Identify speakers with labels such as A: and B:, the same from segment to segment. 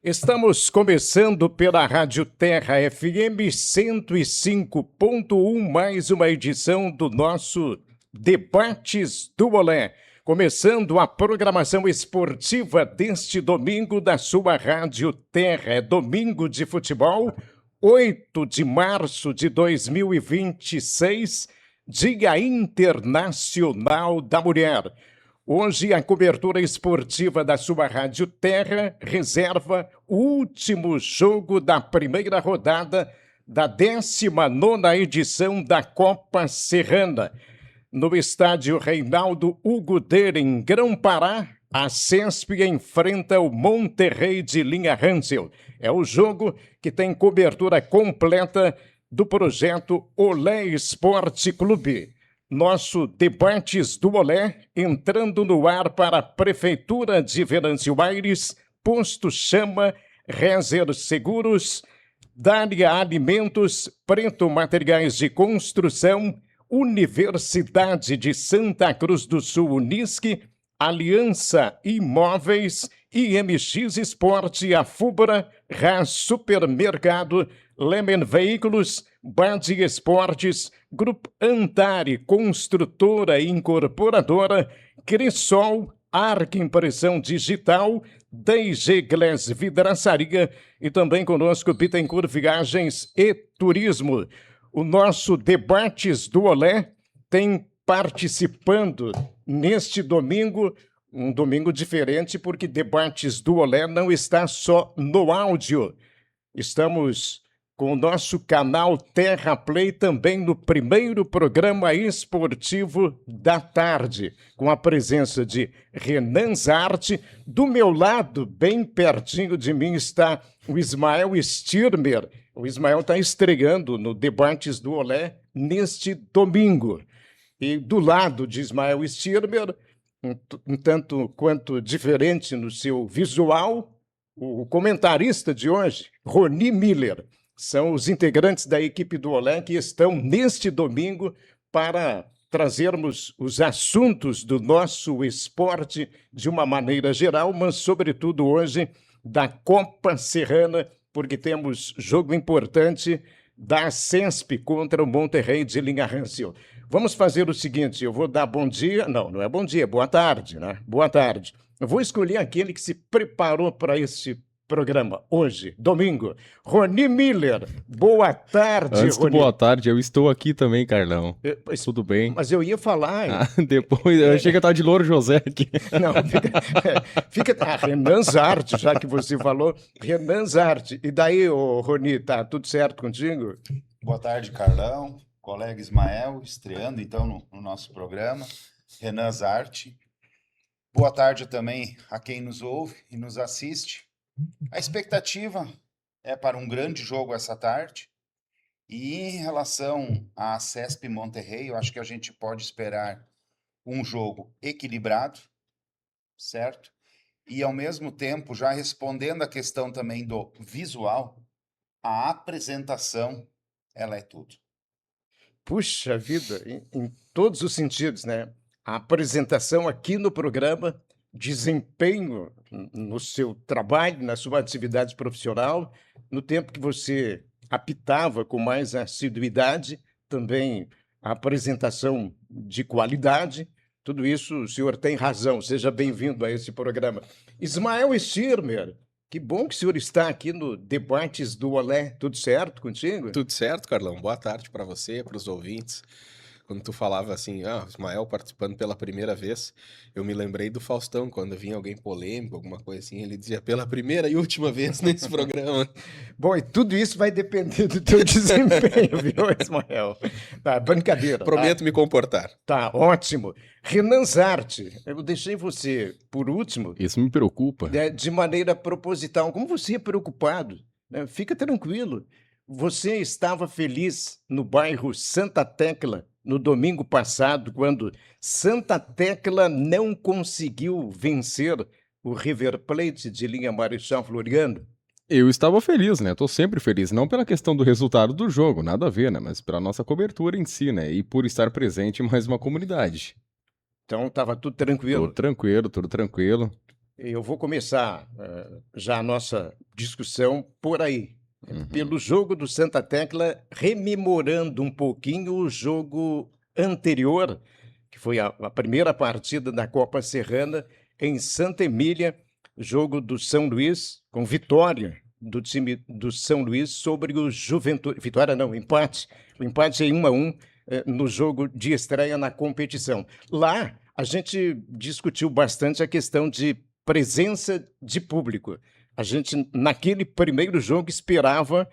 A: Estamos começando pela Rádio Terra FM 105.1, mais uma edição do nosso Debates do Olé. Começando a programação esportiva deste domingo da sua Rádio Terra. É domingo de futebol, 8 de março de 2026, Dia Internacional da Mulher. Hoje, a cobertura esportiva da sua Rádio Terra reserva o último jogo da primeira rodada da 19ª edição da Copa Serrana. No estádio Reinaldo Hugo Der, em Grão-Pará, a CESP enfrenta o Monterrey de Linha Hansel. É o jogo que tem cobertura completa do projeto Olé Esporte Clube. Nosso Debates do Olé entrando no ar para a Prefeitura de Venâncio Aires, Posto Chama, Rezer Seguros, Dália Alimentos, Preto Materiais de Construção, Universidade de Santa Cruz do Sul, Unisque, Aliança Imóveis, IMX Esporte, Afubra, RAS Supermercado, Lemen Veículos, Badi Esportes, Grupo Antari, Construtora e Incorporadora, Cressol, Arc Impressão Digital, DG Glass Vidraçaria e também conosco Bittencourt Viagens e Turismo. O nosso Debates do Olé tem participando neste domingo, um domingo diferente, porque Debates do Olé não está só no áudio. Estamos com o nosso canal Terra Play também no primeiro programa esportivo da tarde, com a presença de Renan Zarte. Do meu lado, bem pertinho de mim, está o Ismael Stirmer. O Ismael está estreando no Debates do Olé neste domingo. E do lado de Ismael Stirmer, um tanto quanto diferente no seu visual, o comentarista de hoje, Rony Miller. São os integrantes da equipe do Olé que estão neste domingo para trazermos os assuntos do nosso esporte de uma maneira geral, mas sobretudo hoje da Copa Serrana, porque temos jogo importante da CESP contra o Monterrey de Linha Hansel. Vamos fazer o seguinte, eu vou dar bom dia, não é bom dia, boa tarde, né? Boa tarde. Eu vou escolher aquele que se preparou para esse programa hoje, domingo. Rony Miller, boa tarde,
B: Antes
A: Rony.
B: do boa tarde, eu estou aqui também, Carlão. Tudo bem?
A: Mas eu ia falar...
B: Depois, eu achei que eu estava de Louro José aqui.
A: Não, fica Renan Zarte, já que você falou, Renan Zarte. E daí, Rony, tá tudo certo contigo?
C: Boa tarde, Carlão, colega Ismael, estreando então no nosso programa, Renan Zarte. Boa tarde também a quem nos ouve e nos assiste. A expectativa é para um grande jogo essa tarde. E em relação à CESP Monterrey, eu acho que a gente pode esperar um jogo equilibrado, certo? E ao mesmo tempo, já respondendo a questão também do visual, a apresentação, ela é tudo.
A: Puxa vida, em todos os sentidos, né? A apresentação aqui no programa, desempenho no seu trabalho, na sua atividade profissional, no tempo que você apitava com mais assiduidade, também a apresentação de qualidade, tudo isso o senhor tem razão. Seja bem-vindo a esse programa. Ismael Stirmer, que bom que o senhor está aqui no Debates do Olé. Tudo certo contigo?
D: Tudo certo, Carlão. Boa tarde para você, para os ouvintes. Quando tu falava assim, o Ismael participando pela primeira vez, eu me lembrei do Faustão, quando vinha alguém polêmico, alguma coisa assim, ele dizia pela primeira e última vez nesse programa.
A: Bom, e tudo isso vai depender do teu desempenho, viu, Ismael? Tá, brincadeira.
D: Prometo me comportar.
A: Tá, ótimo. Renan Zarte, eu deixei você por último.
B: Isso me preocupa.
A: De maneira proposital. Como você é preocupado, né? Fica tranquilo. Você estava feliz no bairro Santa Tecla no domingo passado, quando Santa Tecla não conseguiu vencer o River Plate de Linha Marechal Floriano?
B: Eu estava feliz, né? Tô sempre feliz, não pela questão do resultado do jogo, nada a ver, né? Mas pela nossa cobertura em si, né? E por estar presente em mais uma comunidade.
A: Então estava tudo tranquilo.
B: Tudo tranquilo, tudo tranquilo.
A: Eu vou começar já a nossa discussão por aí.
B: Uhum.
A: Pelo jogo do Santa Tecla, rememorando um pouquinho o jogo anterior, que foi a primeira partida da Copa Serrana em Santa Emília, jogo do São Luís, com vitória do time do São Luís sobre o Juventude. Vitória não, empate. O empate em 1-1 no jogo de estreia na competição. Lá, a gente discutiu bastante a questão de presença de público. A gente, naquele primeiro jogo, esperava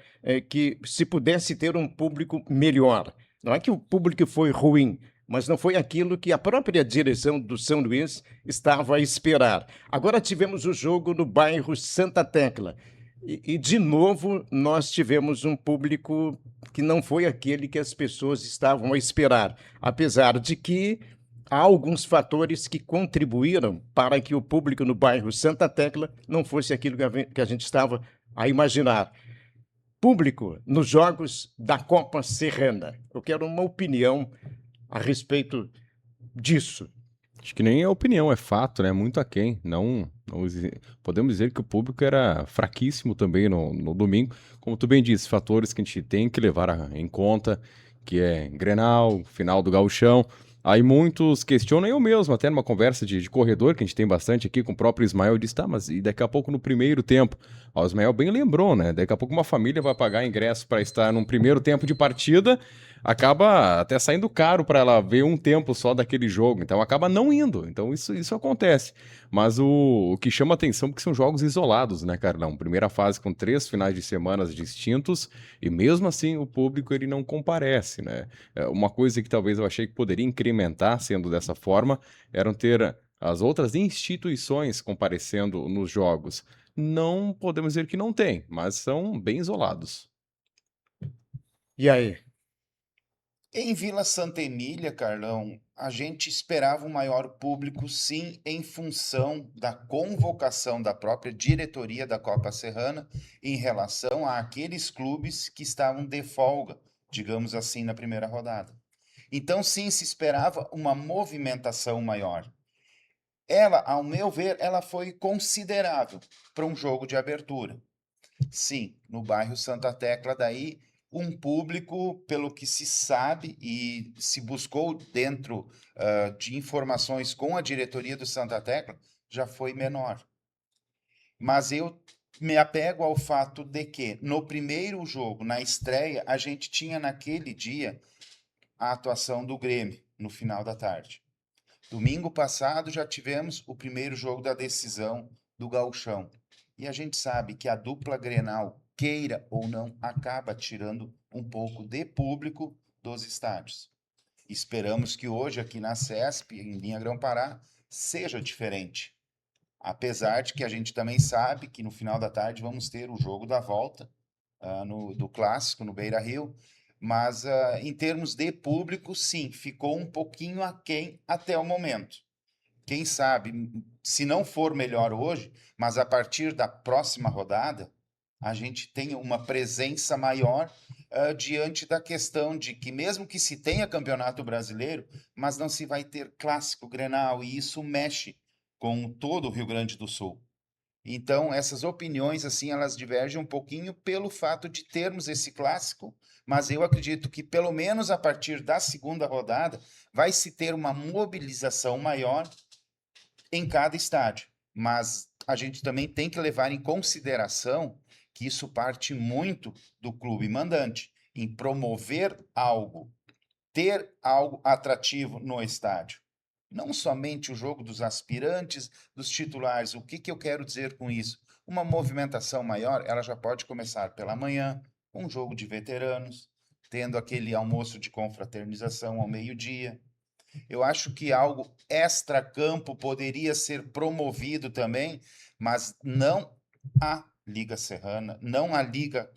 A: que se pudesse ter um público melhor. Não é que o público foi ruim, mas não foi aquilo que a própria direção do São Luís estava a esperar. Agora tivemos o jogo no bairro Santa Tecla. E, de novo, nós tivemos um público que não foi aquele que as pessoas estavam a esperar, apesar de que há alguns fatores que contribuíram para que o público no bairro Santa Tecla não fosse aquilo que a gente estava a imaginar. Público nos jogos da Copa Serrana. Eu quero uma opinião a respeito disso.
B: Acho que nem é opinião, é fato, né? Muito aquém. Podemos dizer que o público era fraquíssimo também no domingo. Como tu bem disse, fatores que a gente tem que levar em conta, que é Grenal, final do Gauchão. Aí muitos questionam, eu mesmo, até numa conversa de corredor, que a gente tem bastante aqui com o próprio Ismael, disse, tá, mas e daqui a pouco no primeiro tempo? Ó, o Ismael bem lembrou, né? Daqui a pouco uma família vai pagar ingresso para estar num primeiro tempo de partida, acaba até saindo caro para ela ver um tempo só daquele jogo, então acaba não indo. Então isso acontece. Mas o que chama atenção é que são jogos isolados, né, Carlão? Primeira fase com 3 finais de semanas distintos e mesmo assim o público ele não comparece, né? Uma coisa que talvez eu achei que poderia incrementar sendo dessa forma eram ter as outras instituições comparecendo nos jogos. Não podemos dizer que não tem, mas são bem isolados.
A: E aí?
C: Em Vila Santa Emília, Carlão, a gente esperava um maior público, sim, em função da convocação da própria diretoria da Copa Serrana em relação àqueles clubes que estavam de folga, digamos assim, na primeira rodada. Então, sim, se esperava uma movimentação maior. Ela, ao meu ver, ela foi considerável para um jogo de abertura. Sim, no bairro Santa Tecla, daí um público, pelo que se sabe e se buscou dentro de informações com a diretoria do Santa Tecla, já foi menor. Mas eu me apego ao fato de que no primeiro jogo, na estreia, a gente tinha naquele dia a atuação do Grêmio no final da tarde. Domingo passado já tivemos o primeiro jogo da decisão do Gauchão. E a gente sabe que a dupla Grenal, queira ou não, acaba tirando um pouco de público dos estádios. Esperamos que hoje aqui na CESP, em Linha Grão-Pará, seja diferente. Apesar de que a gente também sabe que no final da tarde vamos ter o jogo da volta do Clássico, no Beira-Rio, mas em termos de público, sim, ficou um pouquinho aquém até o momento. Quem sabe, se não for melhor hoje, mas a partir da próxima rodada, a gente tenha uma presença maior diante da questão de que mesmo que se tenha campeonato brasileiro, mas não se vai ter clássico Grenal, e isso mexe com todo o Rio Grande do Sul. Então, essas opiniões, assim, elas divergem um pouquinho pelo fato de termos esse clássico, mas eu acredito que, pelo menos a partir da segunda rodada, vai se ter uma mobilização maior em cada estádio. Mas a gente também tem que levar em consideração que isso parte muito do clube mandante, em promover algo, ter algo atrativo no estádio. Não somente o jogo dos aspirantes, dos titulares. O que eu quero dizer com isso? Uma movimentação maior, ela já pode começar pela manhã, um jogo de veteranos, tendo aquele almoço de confraternização ao meio-dia. Eu acho que algo extra-campo poderia ser promovido também, mas não a Liga Serrana, não a Liga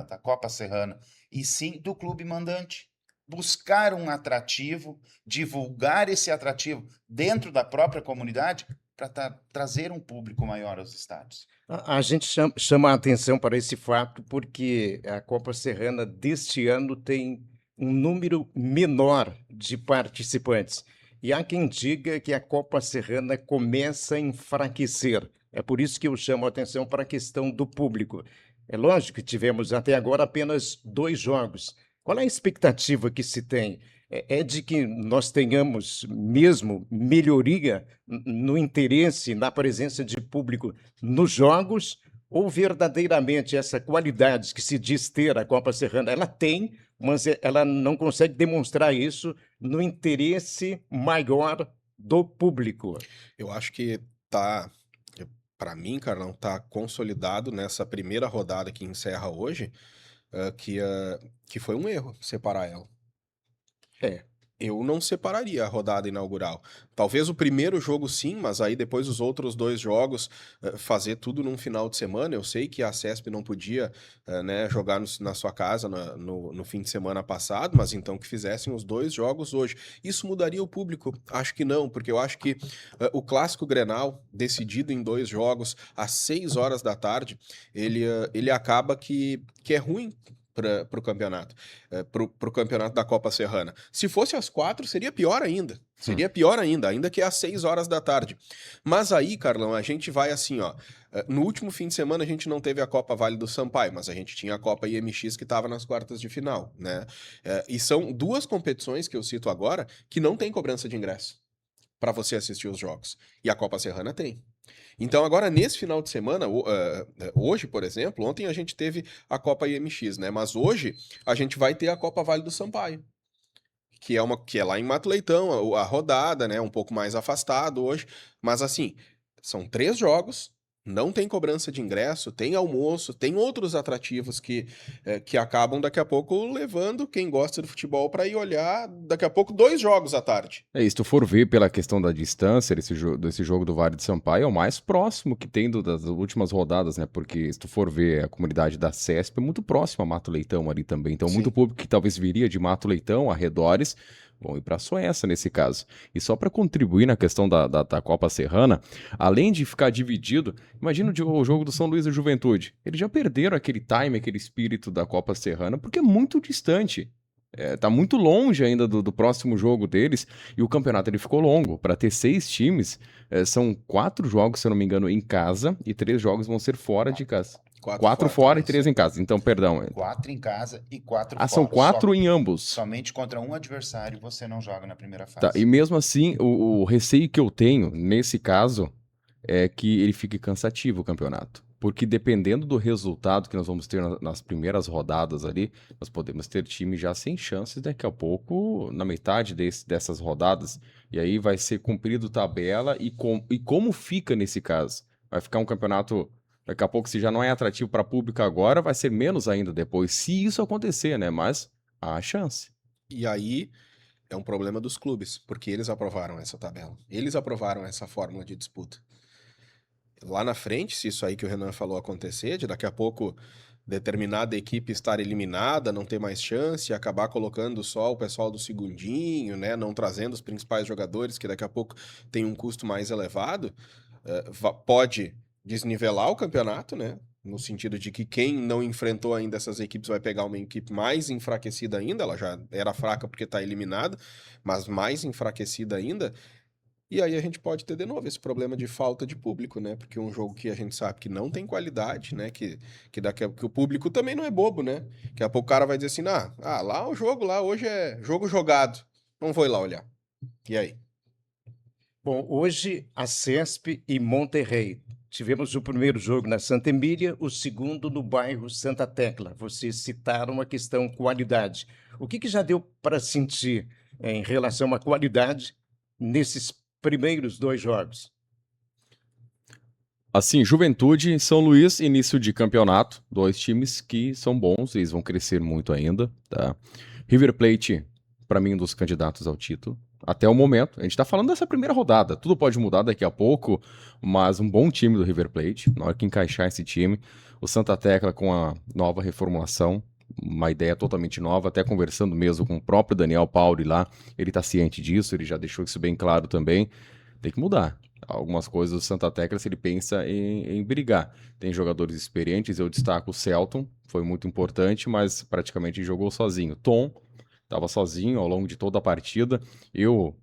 C: da Copa Serrana, e sim do clube mandante. Buscar um atrativo, divulgar esse atrativo dentro da própria comunidade para trazer um público maior aos estádios.
A: A gente chama a atenção para esse fato porque a Copa Serrana deste ano tem um número menor de participantes. E há quem diga que a Copa Serrana começa a enfraquecer É por isso que eu chamo a atenção para a questão do público. É lógico que tivemos até agora apenas 2 jogos. Qual é a expectativa que se tem? É de que nós tenhamos mesmo melhoria no interesse, na presença de público nos jogos, ou verdadeiramente essa qualidade que se diz ter a Copa Serrana, ela tem, mas ela não consegue demonstrar isso no interesse maior do público?
D: Eu acho que tá, para mim, Carlão, tá consolidado nessa primeira rodada que encerra hoje, que foi um erro separar ela.
A: É.
D: Eu não separaria a rodada inaugural. Talvez o primeiro jogo sim, mas aí depois os outros 2 jogos, fazer tudo num final de semana. Eu sei que a CESP não podia, né, jogar na sua casa no fim de semana passado, mas então que fizessem os 2 jogos hoje. Isso mudaria o público? Acho que não, porque eu acho que o Clássico Grenal, decidido em 2 jogos, às 6 horas da tarde, ele acaba que é ruim para o campeonato, pro campeonato da Copa Serrana. Se fosse às 4, seria pior ainda. Seria pior ainda que às 6 horas da tarde. Mas aí, Carlão, a gente vai assim, ó. No último fim de semana a gente não teve a Copa Vale do Sampaio, mas a gente tinha a Copa IMX que estava nas quartas de final, né? E são 2 competições que eu cito agora que não tem cobrança de ingresso para você assistir os jogos. E a Copa Serrana tem. Então, agora, nesse final de semana, hoje, por exemplo, ontem a gente teve a Copa IMX, né? Mas hoje a gente vai ter a Copa Vale do Sampaio, que é lá em Mato Leitão, a rodada, né? Um pouco mais afastado hoje. Mas, assim, são 3 jogos, não tem cobrança de ingresso, tem almoço, tem outros atrativos que acabam daqui a pouco levando quem gosta do futebol para ir olhar daqui a pouco 2 jogos à tarde.
B: Se tu for ver pela questão da distância desse jogo do Vale do Sampaio, é o mais próximo que tem das últimas rodadas, né? Porque se tu for ver a comunidade da CESP, é muito próximo a Mato Leitão ali também. Então,
C: Sim.
B: muito público que talvez viria de Mato Leitão, arredores, vão ir para Soença nesse caso. E só para contribuir na questão da Copa Serrana, além de ficar dividido, imagina o jogo do São Luís e Juventude. Eles já perderam aquele time, aquele espírito da Copa Serrana, porque é muito distante. Tá muito longe ainda do próximo jogo deles, e o campeonato ele ficou longo. Para ter 6 times, são 4 jogos, se eu não me engano, em casa, e 3 jogos vão ser fora de casa. 4 fora e 3 em casa. Então, perdão.
C: 4 em casa e 4 fora.
B: São 4 em ambos.
C: Somente contra um adversário você não joga na primeira fase.
B: Tá, e mesmo assim, o receio que eu tenho nesse caso é que ele fique cansativo o campeonato. Porque dependendo do resultado que nós vamos ter nas primeiras rodadas ali, nós podemos ter time já sem chances daqui a pouco, na metade dessas rodadas. E aí vai ser cumprido tabela e como fica nesse caso? Vai ficar um campeonato, daqui a pouco, se já não é atrativo para público agora, vai ser menos ainda depois, se isso acontecer, né? Mas há chance.
D: E aí é um problema dos clubes, porque eles aprovaram essa tabela. Eles aprovaram essa fórmula de disputa. Lá na frente, se isso aí que o Renan falou acontecer, de daqui a pouco determinada equipe estar eliminada, não ter mais chance, acabar colocando só o pessoal do segundinho, né, não trazendo os principais jogadores, que daqui a pouco tem um custo mais elevado, pode desnivelar o campeonato, né, no sentido de que quem não enfrentou ainda essas equipes vai pegar uma equipe mais enfraquecida ainda, ela já era fraca porque está eliminada, mas mais enfraquecida ainda. E aí a gente pode ter de novo esse problema de falta de público, né? Porque um jogo que a gente sabe que não tem que o público também não é bobo, né? Daqui a pouco o cara vai dizer assim, lá o jogo lá hoje é jogo jogado, não vou ir lá olhar. E aí?
A: Bom, hoje a CESP e Monterrey. Tivemos o primeiro jogo na Santa Emília, o segundo no bairro Santa Tecla. Vocês citaram a questão qualidade. O que já deu para sentir em relação à qualidade nesses primeiros 2 jogos?
B: Assim, Juventude, São Luís, início de campeonato, 2 times que são bons, eles vão crescer muito ainda, tá? River Plate, para mim, um dos candidatos ao título, até o momento. A gente tá falando dessa primeira rodada, tudo pode mudar daqui a pouco, mas um bom time do River Plate, na hora que encaixar esse time. O Santa Tecla com a nova reformulação, uma ideia totalmente nova, até conversando mesmo com o próprio Daniel Pauli lá, ele tá ciente disso, ele já deixou isso bem claro também, tem que mudar. Algumas coisas do Santa Tecla, se ele pensa em brigar. Tem jogadores experientes, eu destaco o Celton, foi muito importante, mas praticamente jogou sozinho. Tom estava sozinho ao longo de toda a partida. Eu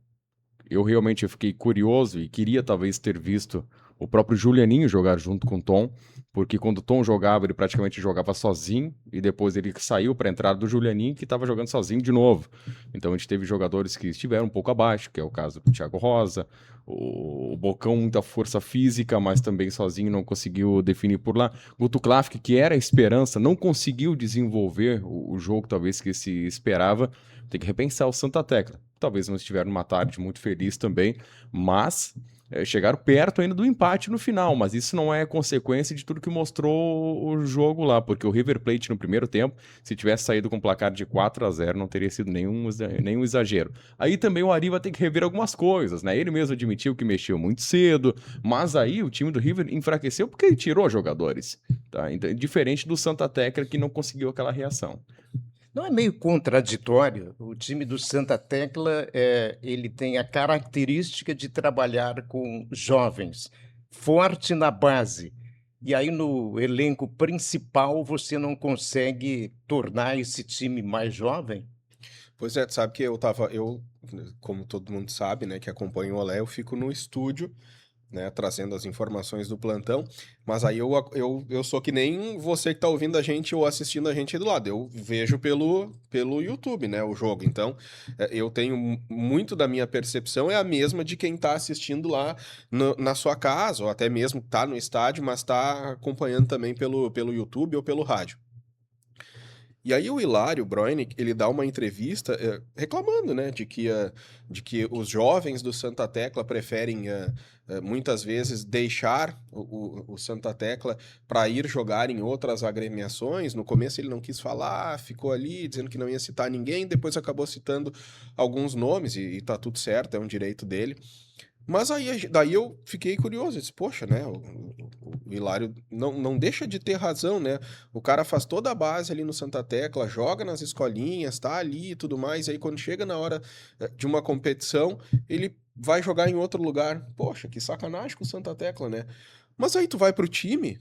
B: realmente fiquei curioso e queria talvez ter visto o próprio Julianinho jogar junto com o Tom, porque quando o Tom jogava, ele praticamente jogava sozinho, e depois ele saiu para a entrada do Julianinho, que estava jogando sozinho de novo. Então a gente teve jogadores que estiveram um pouco abaixo, que é o caso do Thiago Rosa, o Bocão, muita força física, mas também sozinho não conseguiu definir por lá. Guto Klafke, que era a esperança, não conseguiu desenvolver o jogo, talvez, que se esperava. Tem que repensar o Santa Tecla. Talvez não estiveram numa tarde muito feliz também, mas chegaram perto ainda do empate no final, mas isso não é consequência de tudo que mostrou o jogo lá, porque o River Plate no primeiro tempo, se tivesse saído com placar de 4-0, não teria sido nenhum exagero. Aí também o Ari vai ter que rever algumas coisas, né? Ele mesmo admitiu que mexeu muito cedo, mas aí o time do River enfraqueceu porque ele tirou jogadores, tá? Então, diferente do Santa Tecla, que não conseguiu aquela reação.
A: Não é meio contraditório? O time do Santa Tecla, ele tem a característica de trabalhar com jovens, forte na base. E aí no elenco principal você não consegue tornar esse time mais jovem?
D: Pois é, tu sabe que como todo mundo sabe, né, que acompanha o Olé, eu fico no estúdio, né, trazendo as informações do plantão, mas aí eu sou que nem você que tá ouvindo a gente ou assistindo a gente aí do lado, eu vejo pelo YouTube, né, o jogo, então eu tenho muito da minha percepção é a mesma de quem tá assistindo lá na sua casa, ou até mesmo tá no estádio, mas tá acompanhando também pelo YouTube ou pelo rádio. E aí o Hilário Broinick, ele dá uma entrevista reclamando, né, de que os jovens do Santa Tecla preferem muitas vezes deixar o Santa Tecla para ir jogar em outras agremiações. No começo ele não quis falar, ficou ali dizendo que não ia citar ninguém, depois acabou citando alguns nomes e tá tudo certo, é um direito dele. Mas aí, daí eu fiquei curioso, eu disse, poxa, né, o Hilário não deixa de ter razão, né, o cara faz toda a base ali no Santa Tecla, joga nas escolinhas, tá ali e tudo mais, aí quando chega na hora de uma competição, ele vai jogar em outro lugar. Poxa, que sacanagem com o Santa Tecla, né? Mas aí tu vai pro time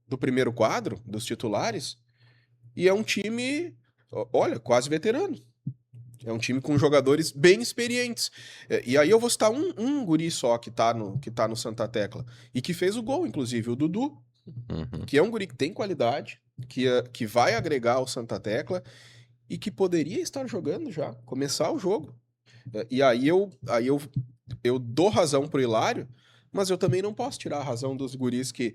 D: do primeiro quadro, dos titulares, e é um time, olha, quase veterano. É um time com jogadores bem experientes. E aí eu vou citar um guri só que tá no Santa Tecla. E que fez o gol, inclusive, o Dudu.
B: Uhum.
D: Que é um guri que tem qualidade, que vai agregar ao Santa Tecla e que poderia estar jogando já, começar o jogo. E aí eu dou razão pro Hilário, mas eu também não posso tirar a razão dos guris que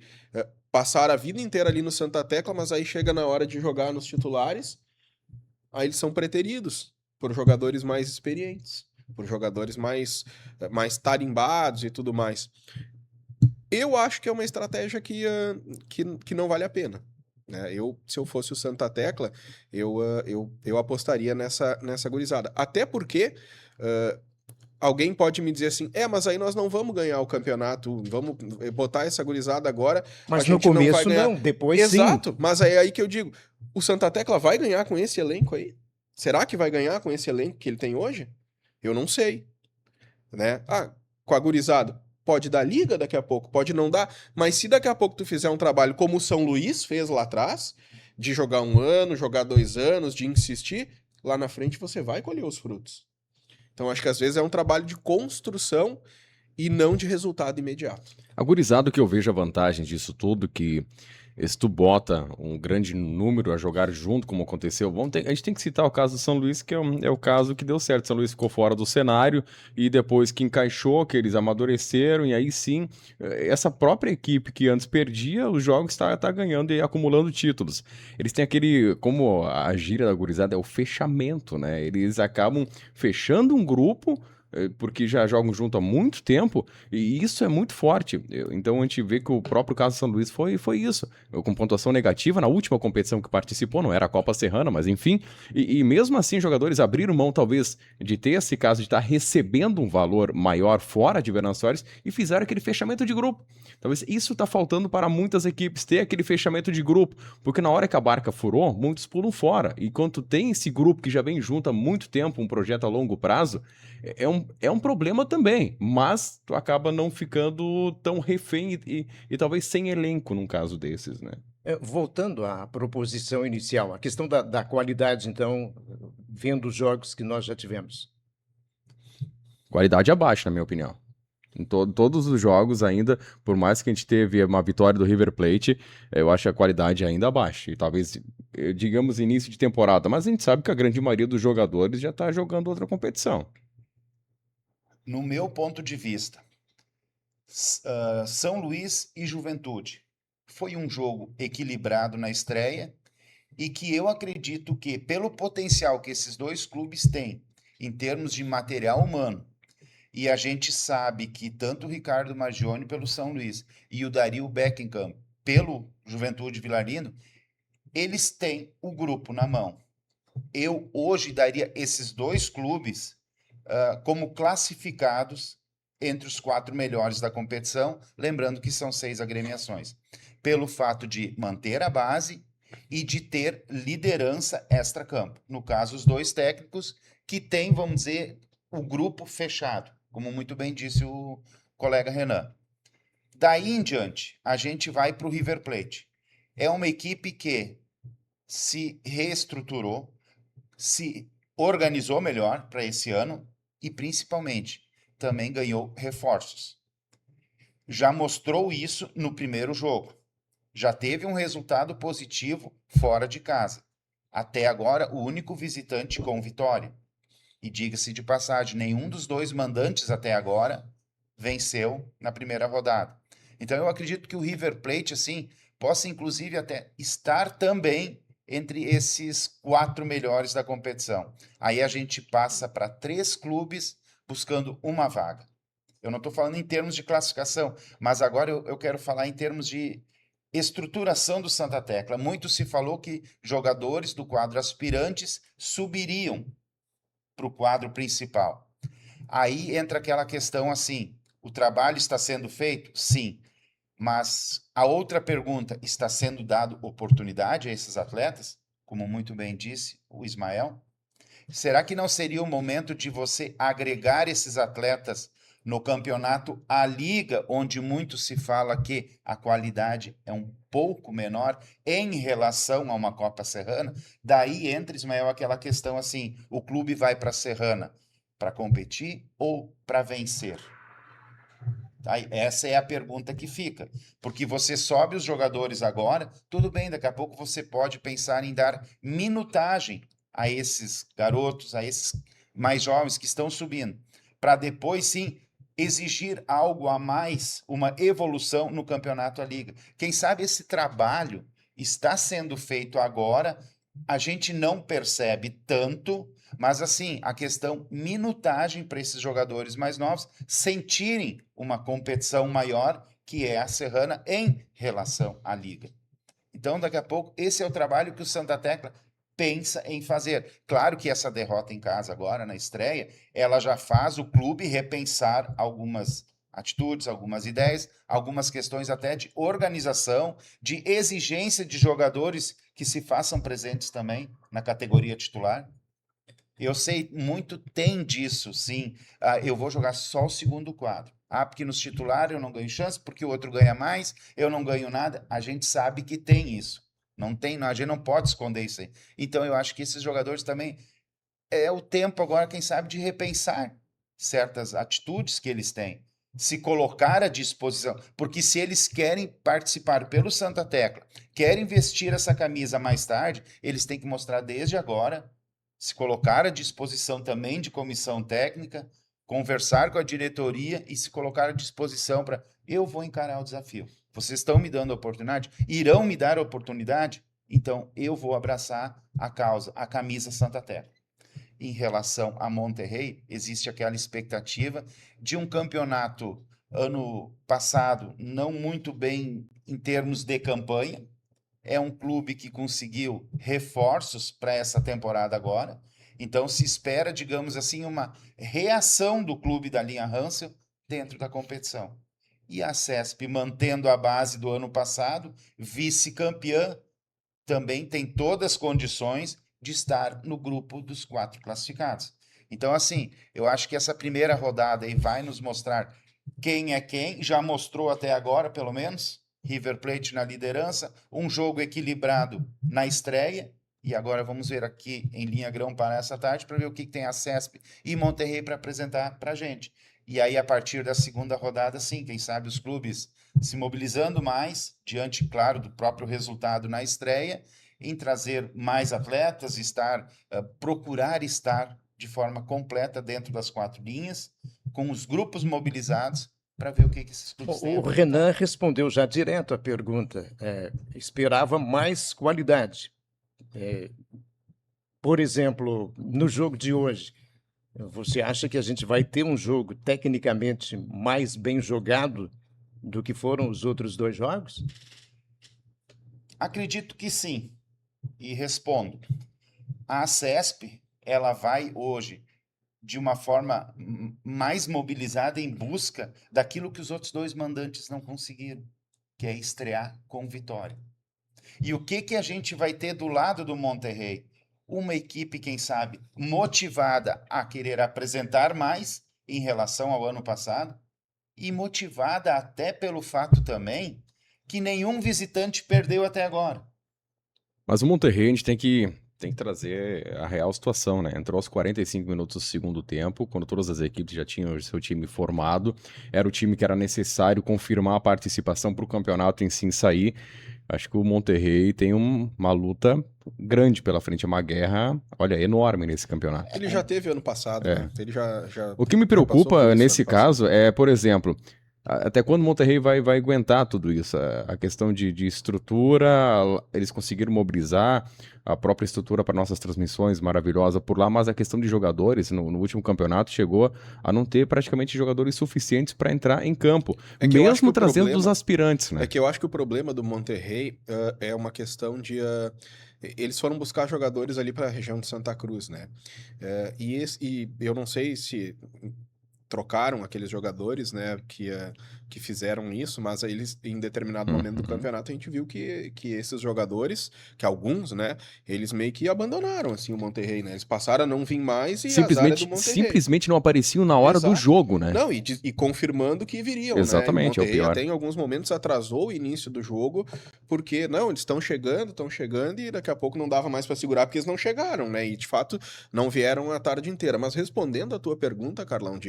D: passaram a vida inteira ali no Santa Tecla, mas aí chega na hora de jogar nos titulares, aí eles são preteridos por jogadores mais experientes, por jogadores mais tarimbados e tudo mais. Eu acho que é uma estratégia que não vale a pena. Né? Se eu fosse o Santa Tecla, eu apostaria nessa gurizada. Até porque alguém pode me dizer assim, mas aí nós não vamos ganhar o campeonato, vamos botar essa gurizada agora,
A: Mas
D: a
A: no
D: gente não vai
A: começo
D: ganhar.
A: não, depois sim.
D: Exato, mas é aí que eu digo, o Santa Tecla vai ganhar com esse elenco aí? Será que vai ganhar com esse elenco que ele tem hoje? Eu não sei. Né? Com a gurizada, pode dar liga daqui a pouco, pode não dar, mas se daqui a pouco tu fizer um trabalho como o São Luís fez lá atrás, de jogar 1 ano, jogar 2 anos, de insistir, lá na frente você vai colher os frutos. Então acho que às vezes é um trabalho de construção e não de resultado imediato.
B: Agorizado que eu vejo a vantagem disso tudo, que se tu bota um grande número a jogar junto, como aconteceu, a gente tem que citar o caso do São Luís, que é o caso que deu certo. São Luís ficou fora do cenário e depois que encaixou, que eles amadureceram, e aí sim, essa própria equipe que antes perdia os jogos está ganhando e acumulando títulos. Eles têm aquele, como a gíria da gurizada, é o fechamento, né? Eles acabam fechando um grupo, porque já jogam junto há muito tempo, e isso é muito forte. Então a gente vê que o próprio caso do São Luís foi isso. Com pontuação negativa na última competição que participou, não era a Copa Serrana, mas enfim. E mesmo assim, jogadores abriram mão, talvez, de ter esse caso de estar recebendo um valor maior fora de Venâncio Aires e fizeram aquele fechamento de grupo. Talvez isso está faltando para muitas equipes, ter aquele fechamento de grupo, porque na hora que a barca furou, muitos pulam fora. E quando tem esse grupo que já vem junto há muito tempo, um projeto a longo prazo, é um problema também, mas tu acaba não ficando tão refém e talvez sem elenco num caso desses, né?
A: Voltando à proposição inicial, a questão da qualidade, então, vendo os jogos que nós já tivemos.
B: Qualidade abaixo, na minha opinião. Em todos os jogos ainda, por mais que a gente teve uma vitória do River Plate, eu acho a qualidade ainda baixa. E talvez, digamos, início de temporada. Mas a gente sabe que a grande maioria dos jogadores já está jogando outra competição.
C: No meu ponto de vista, São Luís e Juventude foi um jogo equilibrado na estreia e que eu acredito que, pelo potencial que esses dois clubes têm em termos de material humano, e a gente sabe que tanto o Ricardo Maggioni pelo São Luís e o Dario Beckenham pelo Juventude Vilarino, eles têm o grupo na mão. Eu hoje daria esses dois clubes como classificados entre os 4 melhores da competição, lembrando que são 6 agremiações, pelo fato de manter a base e de ter liderança extra-campo. No caso, os dois técnicos que têm, vamos dizer, o grupo fechado, como muito bem disse o colega Renan. Daí em diante, a gente vai para o River Plate. É uma equipe que se reestruturou, se organizou melhor para esse ano e, principalmente, também ganhou reforços. Já mostrou isso no primeiro jogo. Já teve um resultado positivo fora de casa. Até agora, o único visitante com vitória. E diga-se de passagem, nenhum dos dois mandantes até agora venceu na primeira rodada. Então eu acredito que o River Plate, assim, possa inclusive até estar também entre esses 4 melhores da competição. Aí a gente passa para 3 clubes buscando uma vaga. Eu não estou falando em termos de classificação, mas agora eu quero falar em termos de estruturação do Santa Tecla. Muito se falou que jogadores do quadro aspirantes subiriam para o quadro principal. Aí entra aquela questão assim: o trabalho está sendo feito? Sim. Mas a outra pergunta, está sendo dado oportunidade a esses atletas? Como muito bem disse o Ismael. Será que não seria o momento de você agregar esses atletas no campeonato A Liga, onde muito se fala que a qualidade é um pouco menor em relação a uma Copa Serrana? Daí entra, Ismael, aquela questão assim: o clube vai para a Serrana para competir ou para vencer? Essa é a pergunta que fica. Porque você sobe os jogadores agora, tudo bem, daqui a pouco você pode pensar em dar minutagem a esses garotos, a esses mais jovens que estão subindo, para depois sim exigir algo a mais, uma evolução no campeonato, a liga. Quem sabe esse trabalho está sendo feito agora, a gente não percebe tanto, mas assim, a questão minutagem para esses jogadores mais novos sentirem uma competição maior, que é a Serrana em relação à liga. Então, daqui a pouco, esse é o trabalho que o Santa Tecla pensa em fazer. Claro que essa derrota em casa agora, na estreia, ela já faz o clube repensar algumas atitudes, algumas ideias, algumas questões até de organização, de exigência de jogadores que se façam presentes também na categoria titular. Eu sei, muito tem disso, sim. Eu vou jogar só o segundo quadro. Porque nos titulares eu não ganho chance, porque o outro ganha mais, eu não ganho nada. A gente sabe que tem isso. Não tem, a gente não pode esconder isso aí. Então eu acho que esses jogadores também é o tempo agora, quem sabe, de repensar certas atitudes que eles têm, se colocar à disposição, porque se eles querem participar pelo Santa Tecla, querem vestir essa camisa mais tarde, eles têm que mostrar desde agora, se colocar à disposição também de comissão técnica, conversar com a diretoria e se colocar à disposição para eu vou encarar o desafio. Vocês estão me dando a oportunidade? Irão me dar a oportunidade? Então eu vou abraçar a causa, a camisa Santa Tecla. Em relação a Monterrey, existe aquela expectativa de um campeonato ano passado não muito bem em termos de campanha. É um clube que conseguiu reforços para essa temporada agora. Então se espera, digamos assim, uma reação do clube da linha Hansel dentro da competição. E a CESP, mantendo a base do ano passado, vice-campeã, também tem todas as condições de estar no grupo dos 4 classificados. Então, assim, eu acho que essa primeira rodada aí vai nos mostrar quem é quem, já mostrou até agora, pelo menos, River Plate na liderança, um jogo equilibrado na estreia, e agora vamos ver aqui em linha grão para essa tarde, para ver o que tem a CESP e Monterrey para apresentar para a gente. E aí, a partir da segunda rodada, sim, quem sabe os clubes se mobilizando mais, diante, claro, do próprio resultado na estreia, em trazer mais atletas, procurar estar de forma completa dentro das 4 linhas, com os grupos mobilizados, para ver o que esses clubes têm
A: O
C: a apresentar.
A: Renan respondeu já direto à pergunta. Esperava mais qualidade. Por exemplo, no jogo de hoje, você acha que a gente vai ter um jogo tecnicamente mais bem jogado do que foram os outros 2 jogos?
C: Acredito que sim. E respondo. A CESP, ela vai hoje de uma forma mais mobilizada em busca daquilo que os outros 2 mandantes não conseguiram, que é estrear com vitória. E o que a gente vai ter do lado do Monterrey? Uma equipe, quem sabe, motivada a querer apresentar mais em relação ao ano passado e motivada até pelo fato também que nenhum visitante perdeu até agora.
B: Mas o Monterrey, a gente tem que trazer a real situação, né? Entrou aos 45 minutos do segundo tempo, quando todas as equipes já tinham o seu time formado. Era o time que era necessário confirmar a participação para o campeonato em si sair. Acho que o Monterrey tem uma luta grande pela frente, é uma guerra, olha, enorme nesse campeonato.
D: Ele já teve ano passado, né? Ele já
B: O que me
D: já passou por
B: preocupa
D: isso
B: nesse
D: ano passado.
B: caso é, por exemplo, até quando o Monterrey vai aguentar tudo isso? A questão de estrutura, eles conseguiram mobilizar a própria estrutura para nossas transmissões, maravilhosa por lá, mas a questão de jogadores, no último campeonato, chegou a não ter praticamente jogadores suficientes para entrar em campo,
D: É que eu acho que
B: mesmo
D: o
B: trazendo dos
D: problema-
B: aspirantes, né?
D: É que eu acho que o problema do Monterrey é uma questão de. Eles foram buscar jogadores ali para a região de Santa Cruz, né? E eu não sei se trocaram aqueles jogadores, né, que fizeram isso, mas aí eles, em determinado momento do campeonato, a gente viu que esses jogadores, que alguns, né, eles meio que abandonaram, assim, o Monterrey, né? Eles passaram a não vir mais e azar é do Monterrey.
B: Simplesmente não apareciam na hora do
D: Exato.
B: jogo, né?
D: Não, e confirmando que viriam,
B: Exatamente,
D: né?
B: é
D: E
B: o
D: o Monterrey
B: pior.
D: até em alguns momentos atrasou o início do jogo, porque, não, eles estão chegando, e daqui a pouco não dava mais para segurar, porque eles não chegaram, né? E, de fato, não vieram a tarde inteira. Mas respondendo a tua pergunta, Carlão,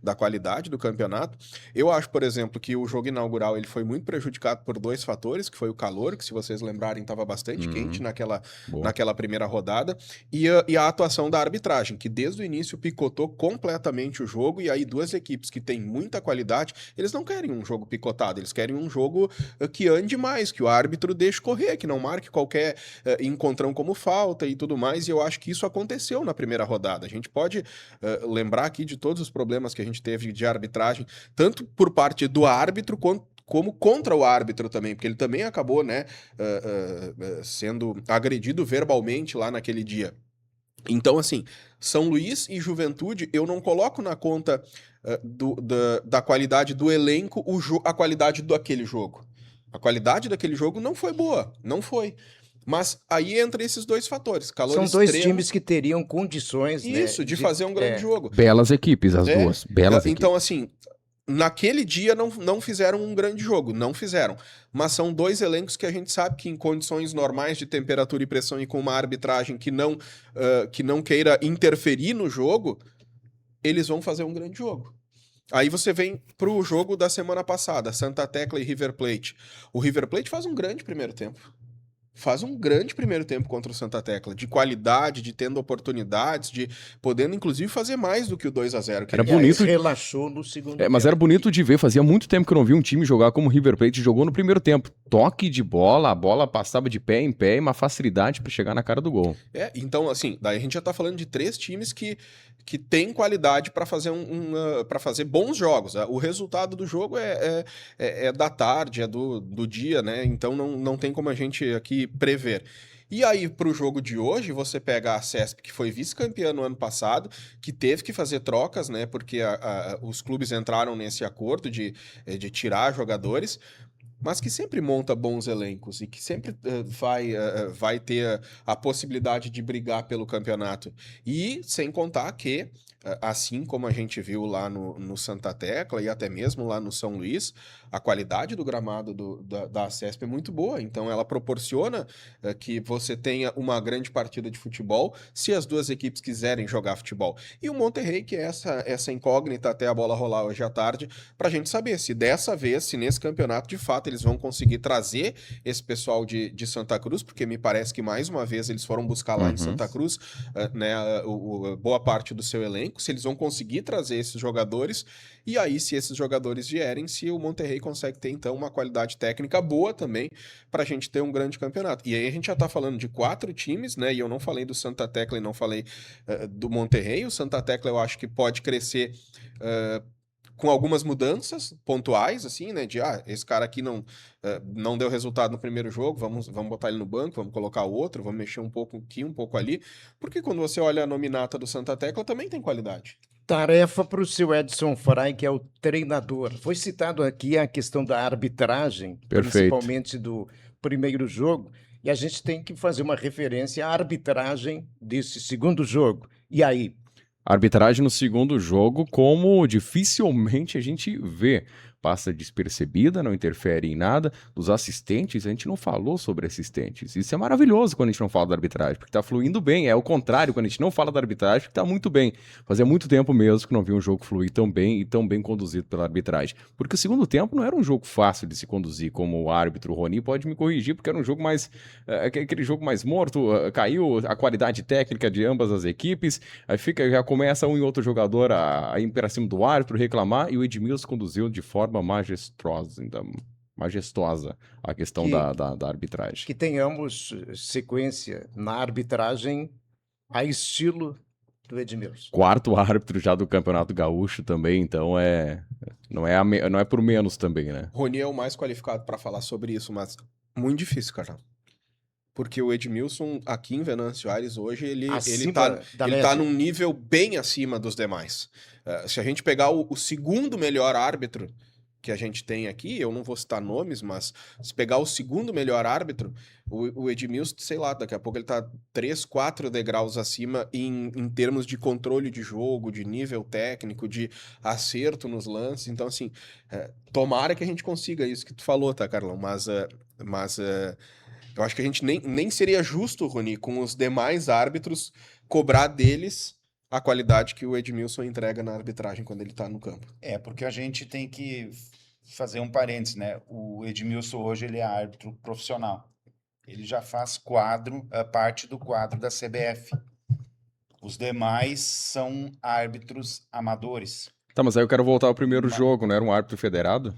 D: da qualidade do campeonato, eu acho, por exemplo, que o jogo inaugural ele foi muito prejudicado por 2 fatores, que foi o calor, que se vocês lembrarem estava bastante quente
B: Boa.
D: naquela primeira rodada, e a atuação da arbitragem, que desde o início picotou completamente o jogo, e aí 2 equipes que têm muita qualidade, eles não querem um jogo picotado, eles querem um jogo que ande mais, que o árbitro deixe correr, que não marque qualquer encontrão como falta e tudo mais, e eu acho que isso aconteceu na primeira rodada. A gente pode lembrar aqui de todos os problemas que a gente teve de arbitragem, tanto por parte do árbitro como contra o árbitro também, porque ele também acabou, né, sendo agredido verbalmente lá naquele dia. Então, assim, São Luís e Juventude, eu não coloco na conta da qualidade do elenco a qualidade daquele jogo. A qualidade daquele jogo não foi boa, não foi. Mas aí entra esses 2 fatores, calor
A: São 2
D: extremo,
A: times que teriam condições, né,
D: isso, de fazer um grande jogo.
B: Belas equipes, as duas. Belas
D: Então,
B: equipes.
D: assim, naquele dia não fizeram um grande jogo, não fizeram. Mas são 2 elencos que a gente sabe que em condições normais de temperatura e pressão e com uma arbitragem que não queira interferir no jogo, eles vão fazer um grande jogo. Aí você vem pro jogo da semana passada, Santa Tecla e River Plate. O River Plate faz um grande primeiro tempo. Faz um grande primeiro tempo contra o Santa Tecla, de qualidade, de tendo oportunidades, de podendo inclusive fazer mais do que o 2-0.
B: Era
A: E aí
B: bonito.
A: relaxou no segundo
B: Mas
A: tempo.
B: era bonito de ver, fazia muito tempo que eu não vi um time jogar como o River Plate jogou no primeiro tempo. Toque de bola, a bola passava de pé em pé e uma facilidade para chegar na cara do gol.
D: Então, assim, daí a gente já tá falando de 3 times que têm qualidade para fazer para fazer bons jogos. O resultado do jogo é da tarde, é do dia, né? Então não tem como a gente aqui prever. E aí, para o jogo de hoje, você pega a CESP, que foi vice-campeã no ano passado, que teve que fazer trocas, né? Porque os clubes entraram nesse acordo de tirar jogadores. mas que sempre monta bons elencos e que sempre vai ter a possibilidade de brigar pelo campeonato. E sem contar que, assim como a gente viu lá no Santa Tecla e até mesmo lá no São Luís, a qualidade do gramado da CESP é muito boa. Então ela proporciona que você tenha uma grande partida de futebol se as duas equipes quiserem jogar futebol. E o Monterrey, que é essa incógnita até a bola rolar hoje à tarde, para a gente saber se dessa vez, se nesse campeonato, de fato, eles vão conseguir trazer esse pessoal de Santa Cruz, porque me parece que mais uma vez eles foram buscar lá em Santa Cruz, né, boa parte do seu elenco, se eles vão conseguir trazer esses jogadores, e aí se esses jogadores vierem, se o Monterrey consegue ter então uma qualidade técnica boa também para a gente ter um grande campeonato. E aí a gente já está falando de 4 times, né, e eu não falei do Santa Tecla e não falei do Monterrey. O Santa Tecla eu acho que pode crescer com algumas mudanças pontuais, assim, né? De, esse cara aqui não deu resultado no primeiro jogo, vamos botar ele no banco, vamos colocar outro, vamos mexer um pouco aqui, um pouco ali. Porque quando você olha a nominata do Santa Tecla, também tem qualidade.
A: Tarefa para o seu Edson Fry, que é o treinador. Foi citado aqui a questão da arbitragem,
B: Perfeito.
A: principalmente do primeiro jogo, e a gente tem que fazer uma referência à arbitragem desse segundo jogo. E aí?
B: Arbitragem no segundo jogo, como dificilmente a gente vê. Passa despercebida, não interfere em nada. Dos assistentes, a gente não falou sobre assistentes. Isso é maravilhoso quando a gente não fala da arbitragem, porque tá fluindo bem. É o contrário, quando a gente não fala da arbitragem, porque tá muito bem. Fazia muito tempo mesmo que não vi um jogo fluir tão bem e tão bem conduzido pela arbitragem. Porque o segundo tempo não era um jogo fácil de se conduzir, como o árbitro Rony pode me corrigir, porque era um jogo mais... aquele jogo mais morto, caiu a qualidade técnica de ambas as equipes, aí já começa um e outro jogador a ir para cima do árbitro, reclamar, e o Edmilson conduziu de forma majestosa a questão da arbitragem.
A: Que tenhamos sequência na arbitragem a estilo do Edmilson.
B: 4º árbitro já do Campeonato Gaúcho também, então não é por menos também, né?
D: Rony é o mais qualificado para falar sobre isso, mas muito difícil, cara. Porque o Edmilson, aqui em Venâncio Aires, hoje, ele tá num nível bem acima dos demais. Se a gente pegar o segundo melhor árbitro que a gente tem aqui, eu não vou citar nomes, mas se pegar o segundo melhor árbitro, o Edmilson, sei lá, daqui a pouco ele tá 3, 4 degraus acima em termos de controle de jogo, de nível técnico, de acerto nos lances. Então, assim, tomara que a gente consiga isso que tu falou, tá, Carlão? Mas eu acho que a gente nem seria justo, Rony, com os demais árbitros cobrar deles a qualidade que o Edmilson entrega na arbitragem quando ele tá no campo.
C: Porque a gente tem que fazer um parênteses, né? O Edmilson hoje ele é árbitro profissional. Ele já faz parte do quadro da CBF. Os demais são árbitros amadores.
B: Tá, mas aí eu quero voltar ao primeiro jogo, não era um árbitro federado?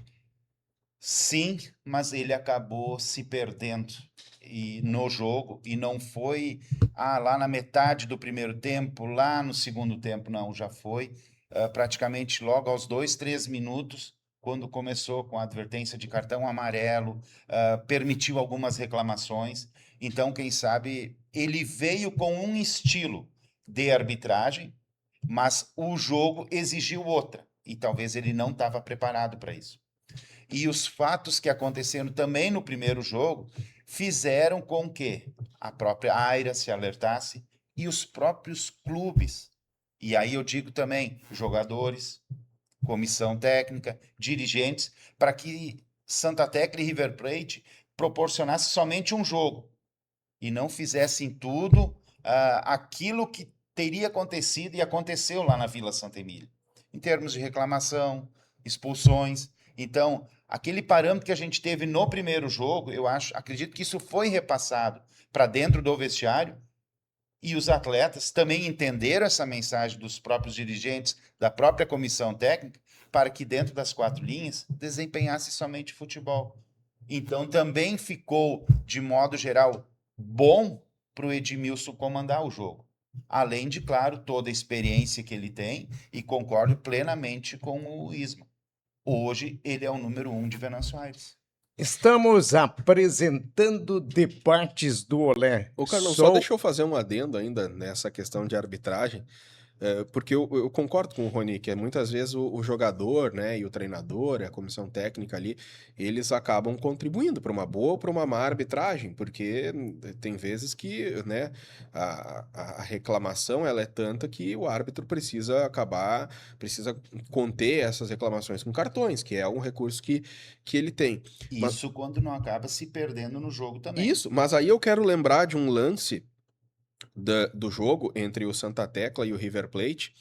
C: Sim, mas ele acabou se perdendo no jogo, e não foi lá na metade do primeiro tempo, lá no segundo tempo, não, já foi praticamente logo aos 2, 3 minutos, quando começou com a advertência de cartão amarelo, permitiu algumas reclamações. Então, quem sabe, ele veio com um estilo de arbitragem, mas o jogo exigiu outra, e talvez ele não estava preparado para isso. E os fatos que aconteceram também no primeiro jogo fizeram com que a própria AIRA se alertasse e os próprios clubes. E aí eu digo também jogadores, comissão técnica, dirigentes, para que Santa Tecla e River Plate proporcionassem somente um jogo e não fizessem tudo aquilo que teria acontecido e aconteceu lá na Vila Santa Emília, em termos de reclamação, expulsões. Então, aquele parâmetro que a gente teve no primeiro jogo, acredito que isso foi repassado para dentro do vestiário, e os atletas também entenderam essa mensagem dos próprios dirigentes, da própria comissão técnica, para que dentro das 4 linhas desempenhasse somente futebol. Então, também ficou, de modo geral, bom para o Edmilson comandar o jogo. Além de, claro, toda a experiência que ele tem, e concordo plenamente com o Isma. Hoje, ele é o número 1 de Venâncio Aires.
A: Estamos apresentando debates do Olé.
D: Ô, Carlão, só deixa eu fazer um adendo ainda nessa questão de arbitragem. Porque eu concordo com o Rony, que muitas vezes o jogador, né, e o treinador, a comissão técnica ali, eles acabam contribuindo para uma boa ou para uma má arbitragem, porque tem vezes que, né, a reclamação ela é tanta que o árbitro precisa conter essas reclamações com cartões, que é um recurso que ele tem.
C: Isso quando não acaba se perdendo no jogo também.
D: Isso, mas aí eu quero lembrar de um lance do jogo entre o Santa Tecla e o River Plate,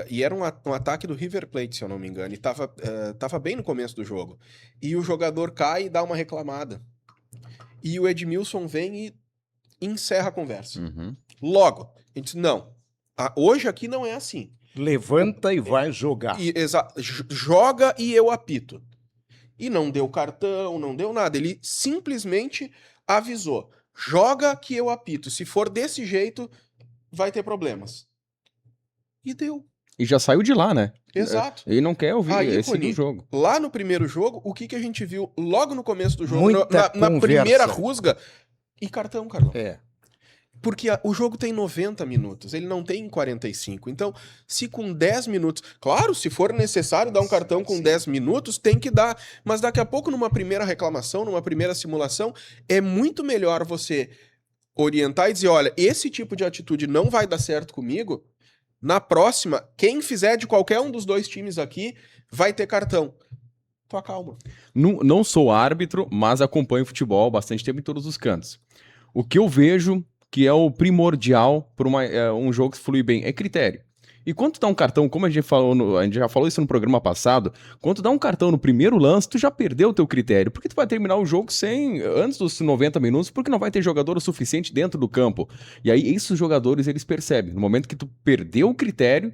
D: e era um ataque do River Plate, se eu não me engano, e tava bem no começo do jogo. E o jogador cai e dá uma reclamada. E o Edmilson vem e encerra a conversa.
B: Uhum.
D: Logo, ele disse, não, hoje aqui não é assim.
A: Levanta e vai jogar.
D: Joga e eu apito. E não deu cartão, não deu nada. Ele simplesmente avisou. Joga que eu apito. Se for desse jeito, vai ter problemas. E deu.
B: E já saiu de lá, né?
D: Exato.
B: Ele não quer ouvir
D: Aí,
B: esse
D: Rony,
B: do jogo.
D: lá no primeiro jogo, o que a gente viu logo no começo do jogo?
A: Muita
D: Na
A: conversa.
D: primeira rusga. E cartão, Carlão.
A: É.
D: Porque o jogo tem 90 minutos, ele não tem 45. Então, se com 10 minutos... Claro, se for necessário dar um cartão com 10 minutos, tem que dar. Mas daqui a pouco, numa primeira reclamação, numa primeira simulação, é muito melhor você orientar e dizer, olha, esse tipo de atitude não vai dar certo comigo. Na próxima, quem fizer de qualquer um dos dois times aqui, vai ter cartão. Tua calma.
B: Não sou árbitro, mas acompanho futebol há bastante tempo em todos os cantos. O que eu vejo que é o primordial para um jogo que flui bem é critério. E quando tu dá um cartão, como a gente já falou isso no programa passado, quando tu dá um cartão no primeiro lance, tu já perdeu o teu critério, porque tu vai terminar o jogo antes dos 90 minutos, porque não vai ter jogador o suficiente dentro do campo. E aí, esses jogadores, eles percebem. No momento que tu perdeu o critério,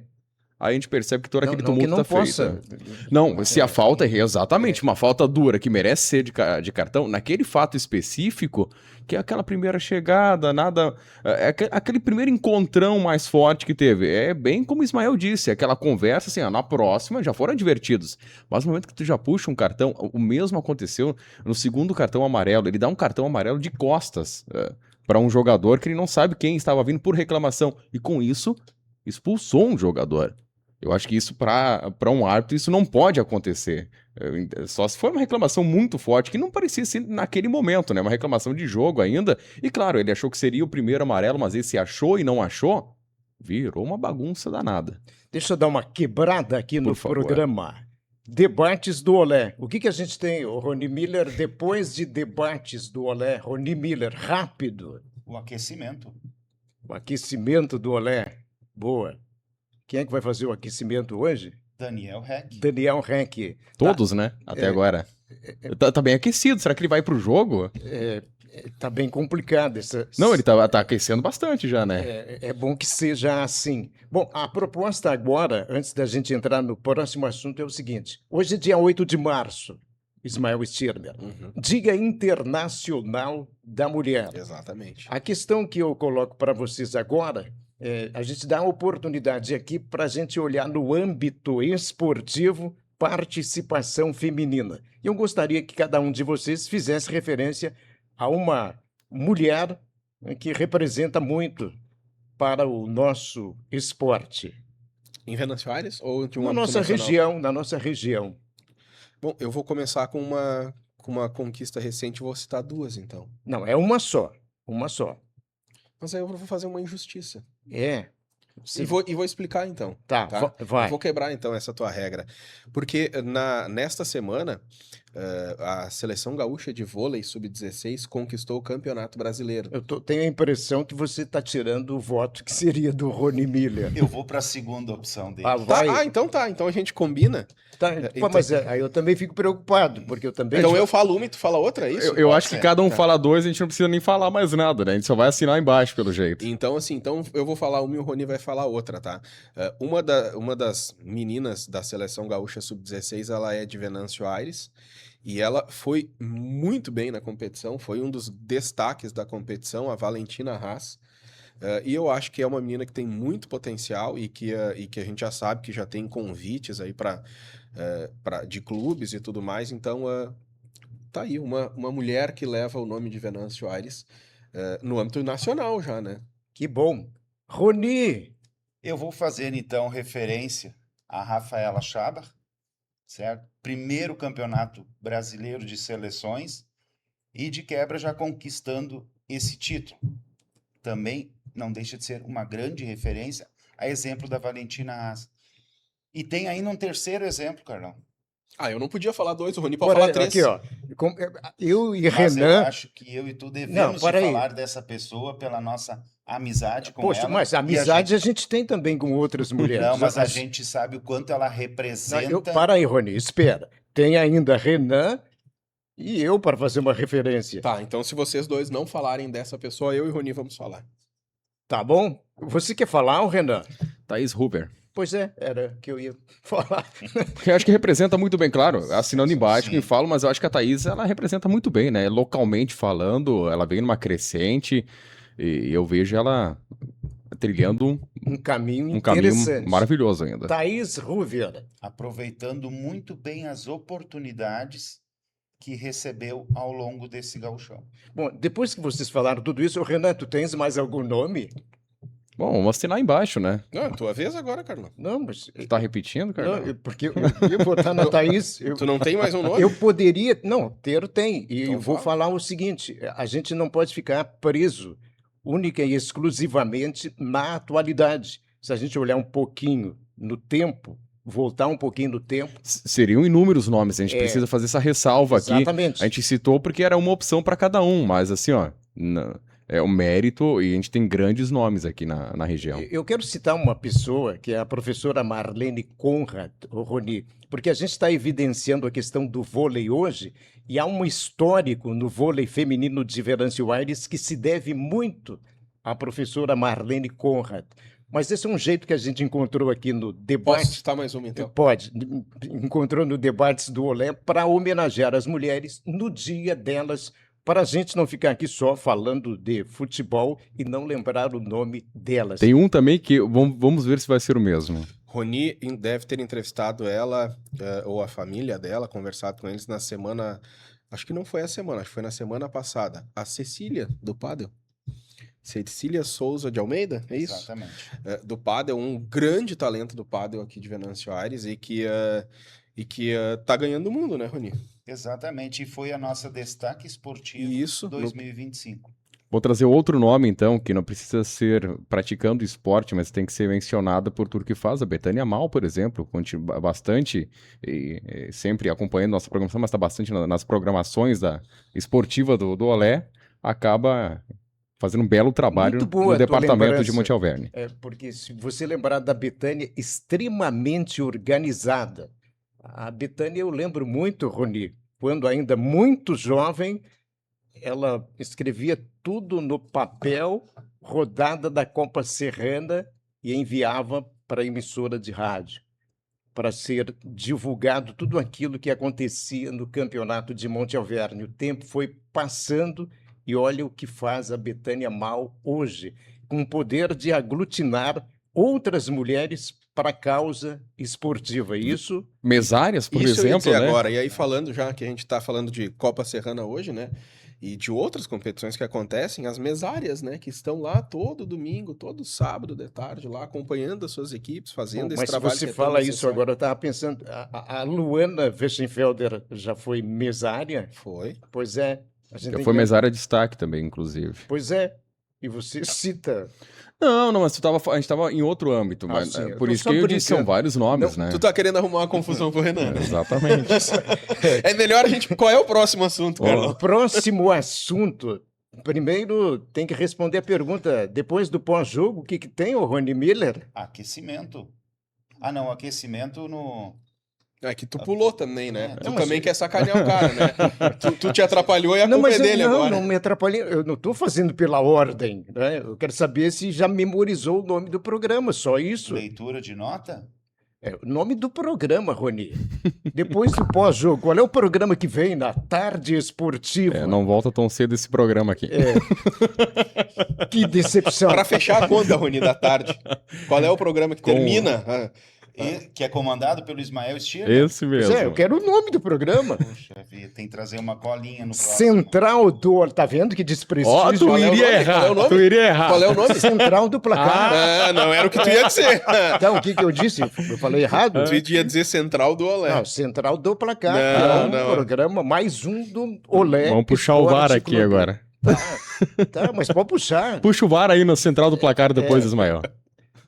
B: aí a gente percebe que todo aquele tumulto tá feito. Não, se a falta é exatamente uma falta dura que merece ser de cartão, naquele fato específico, que é aquela primeira chegada, nada. Aquele primeiro encontrão mais forte que teve. É bem como o Ismael disse, aquela conversa assim, na próxima já foram advertidos. Mas no momento que tu já puxa um cartão, o mesmo aconteceu no segundo cartão amarelo. Ele dá um cartão amarelo de costas para um jogador que ele não sabe quem estava vindo por reclamação. E com isso, expulsou um jogador. Eu acho que isso, para um árbitro, isso não pode acontecer. Só se for uma reclamação muito forte, que não parecia ser naquele momento, né? Uma reclamação de jogo ainda. E claro, ele achou que seria o primeiro amarelo, mas esse achou e não achou, virou uma bagunça danada.
A: Deixa eu dar uma quebrada aqui no programa. Debates do Olé. O que a gente tem, Rony Miller, depois de debates do Olé? Rony Miller, rápido.
C: O aquecimento.
A: O aquecimento do Olé. Boa. Quem é que vai fazer o aquecimento hoje?
C: Daniel Heck.
A: Daniel Heck.
B: Todos, né? Até agora. Tá bem aquecido. Será que ele vai pro jogo?
A: Tá bem complicado.
B: Não, ele tá aquecendo bastante já, né?
A: É bom que seja assim. Bom, a proposta agora, antes da gente entrar no próximo assunto, é o seguinte. Hoje é dia 8 de março, Ismael Stirner. Dia Internacional da Mulher.
D: Exatamente.
A: A questão que eu coloco para vocês agora... a gente dá a oportunidade aqui para a gente olhar no âmbito esportivo participação feminina. Eu gostaria que cada um de vocês fizesse referência a uma mulher que representa muito para o nosso esporte.
D: Em Venâncio Aires ou de
A: Na nossa região.
D: Bom, eu vou começar com uma conquista recente, vou citar duas, então.
A: Não, é uma só.
D: Mas aí eu vou fazer uma injustiça.
A: Sim.
D: E vou explicar, então.
A: Tá? Vai.
D: Eu vou quebrar, então, essa tua regra. Porque nesta semana, a Seleção Gaúcha de Vôlei Sub-16 conquistou o Campeonato Brasileiro.
A: Tenho a impressão que você está tirando o voto que seria do Rony Miller.
C: Eu vou para a segunda opção dele.
D: Então tá. Então a gente combina.
A: Mas aí eu também fico preocupado, porque eu também...
D: Então eu falo uma e tu fala outra, é isso?
B: Eu acho que cada um fala dois, a gente não precisa nem falar mais nada, né? A gente só vai assinar embaixo, pelo jeito.
D: Então, assim, eu vou falar uma e o Rony vai falar outra, tá? Uma das meninas da Seleção Gaúcha Sub-16, ela é de Venâncio Aires, e ela foi muito bem na competição, foi um dos destaques da competição, a Valentina Haas. E eu acho que é uma menina que tem muito potencial e que a gente já sabe que já tem convites aí de clubes e tudo mais. Então, tá aí, uma mulher que leva o nome de Venâncio Aires no âmbito nacional já, né?
A: Que bom. Rony,
C: Eu vou fazer, então, referência a Rafaela Chabar, certo? Primeiro campeonato brasileiro de seleções e, de quebra, já conquistando esse título. Também não deixa de ser uma grande referência, a exemplo da Valentina Haas. E tem ainda um terceiro exemplo, Carlão.
D: Ah, eu não podia falar 2, o Rony pode
A: Ora,
D: falar 3.
A: aqui, ó. Eu e
C: Mas eu
A: Renan.
C: acho que eu e tu devemos de
A: para aí.
C: falar dessa pessoa pela nossa amizade com
A: Poxa,
C: ela.
A: mas
C: e
A: amizade a gente tem também com outras mulheres.
C: Não, mas a
A: As-
C: gente sabe o quanto ela
A: Não,
C: representa.
A: para aí, Rony, espera. Tem ainda Renan e eu para fazer uma referência.
D: Tá, então se vocês dois não falarem dessa pessoa, eu e o Rony vamos falar.
A: Tá bom? Você quer falar, Renan?
B: Thaís Huber.
A: Pois é, era que eu ia falar.
B: Porque eu acho que representa muito bem, claro, assinando embaixo
C: Sim.
B: que eu falo, mas eu acho que a Thaís, ela representa muito bem, né? Localmente falando, ela vem numa crescente e eu vejo ela trilhando
A: Um caminho
B: um caminho
A: interessante.
B: maravilhoso ainda.
A: Thaís Ruver.
C: Aproveitando muito bem as oportunidades que recebeu ao longo desse gauchão.
A: Bom, depois que vocês falaram tudo isso, Renan, tu tens mais algum nome?
B: Bom, vamos assinar embaixo, né?
D: Não, tua vez agora, Carlão.
A: Não, mas...
B: Tu tá repetindo, cara?
A: Não, porque eu ia botar na Thaís.
D: Tu não tem mais um nome?
A: Eu poderia. Não, ter tem. E
D: Então
A: eu vou
D: fala.
A: falar o seguinte: a gente não pode ficar preso única e exclusivamente na atualidade. Se a gente olhar um pouquinho no tempo, voltar um pouquinho no tempo.
B: Seriam inúmeros nomes, a gente precisa fazer essa ressalva aqui.
A: Exatamente.
B: A gente citou porque era uma opção para cada um, mas assim, ó, é o mérito e a gente tem grandes nomes aqui na região.
A: Eu quero citar uma pessoa, que é a professora Marlene Conrad, o Rony, porque a gente está evidenciando a questão do vôlei hoje, e há um histórico no vôlei feminino de Venâncio Aires que se deve muito à professora Marlene Conrad. Mas esse é um jeito que a gente encontrou aqui no
D: Posso
A: debate.
D: citar mais uma, então?
A: Pode. Encontrou no Debates do Olé para homenagear as mulheres no dia delas, para a gente não ficar aqui só falando de futebol e não lembrar o nome delas.
B: Tem um também que vamos ver se vai ser o mesmo.
D: Rony deve ter entrevistado ela, ou a família dela, conversado com eles na semana... Acho que não foi a semana, acho que foi na semana passada. A Cecília, do Pádel. Cecília Souza de Almeida, é isso?
C: Exatamente.
D: Do Pádel, um grande talento do Pádel aqui de Venâncio Aires e que tá ganhando o mundo, né, Rony?
C: Exatamente. E foi a nossa destaque esportivo
D: Isso,
C: 2025.
B: Vou trazer outro nome, então, que não precisa ser praticando esporte, mas tem que ser mencionado por tudo que faz. A Bethânia Mal, por exemplo, continua bastante, e sempre acompanhando nossa programação, mas está bastante nas programações esportiva do Olé, acaba fazendo um belo trabalho
A: Muito boa
B: no
A: a tua
B: departamento de
A: lembrança.
B: Monte Alverne.
A: É, porque se você lembrar da Bethânia, extremamente organizada. A Bethânia eu lembro muito, Rony, quando ainda muito jovem, ela escrevia tudo no papel, rodada da Copa Serrana, e enviava para a emissora de rádio, para ser divulgado tudo aquilo que acontecia no campeonato de Monte Alverne. O tempo foi passando e olha o que faz a Bethânia Mal hoje, com o poder de aglutinar outras mulheres para a causa esportiva. Isso
B: Mesárias, por
D: Isso eu ia
B: exemplo,
D: dizer
B: né?
D: agora. E aí, falando já que a gente tá falando de Copa Serrana hoje, né? E de outras competições que acontecem, as mesárias, né? Que estão lá todo domingo, todo sábado de tarde, lá acompanhando as suas equipes, fazendo esse
A: mas se
D: trabalho.
A: você
D: que é tão
A: fala isso
D: necessário.
A: agora, eu estava pensando, a Luana Weschenfelder já foi mesária?
D: Foi.
A: Pois é. A gente
B: Já
A: tem
B: foi
A: que-
B: mesária de destaque também, inclusive.
A: Pois é. E você cita.
B: Não, mas a gente tava em outro âmbito, mas
A: sim, eu
B: por
A: tô
B: isso
A: só
B: que eu disse, são
A: brincando.
B: vários nomes, né?
D: Tu tá querendo arrumar uma confusão pro Renan, né?
B: Exatamente.
D: É melhor a gente... Qual é o próximo assunto,
A: O
D: Carlão?
A: próximo assunto. Primeiro tem que responder a pergunta. Depois do pós-jogo, o que tem, o Rony Miller?
C: Aquecimento. Ah, não, aquecimento no...
D: É que tu pulou também, né? Tu
A: Não, mas-
D: também quer sacanear o cara, né? Tu te atrapalhou e a culpa é dele
A: não,
D: agora.
A: não me atrapalhei. Eu não estou fazendo pela ordem, né? Eu quero saber se já memorizou o nome do programa, só isso.
C: leitura de nota.
A: É o nome do programa, Rony. Depois do pós-jogo, qual é o programa que vem na tarde esportiva?
B: Não volta tão cedo esse programa aqui.
A: Que decepção.
D: Pra fechar a conta, Rony, da tarde. Qual é o programa que termina?
C: Que é comandado pelo Ismael Stier.
B: Esse
A: Pois
B: mesmo.
A: é, eu quero o nome do programa.
C: Puxa vida, tem que trazer uma colinha no próximo.
A: Central do... Tá vendo que desprestígio?
B: Ó, tu
D: Qual é o
B: iria
D: nome?
B: errar.
D: Qual é o nome?
B: Tu iria errar.
D: Qual é o nome?
A: Central do placar.
D: Ah, não era o que tu ia dizer.
A: Então, o que eu disse? Eu falei errado?
D: Tu ia dizer Central do Olé.
A: Não, Central do Placar,
D: Não,
A: que é um
D: não.
A: programa, mais um do Olé.
B: Vamos puxar o VAR
A: Esporte
B: aqui
A: Clube.
B: agora.
A: Tá, mas pode puxar.
B: Puxa o VAR aí no central do placar depois, Ismael.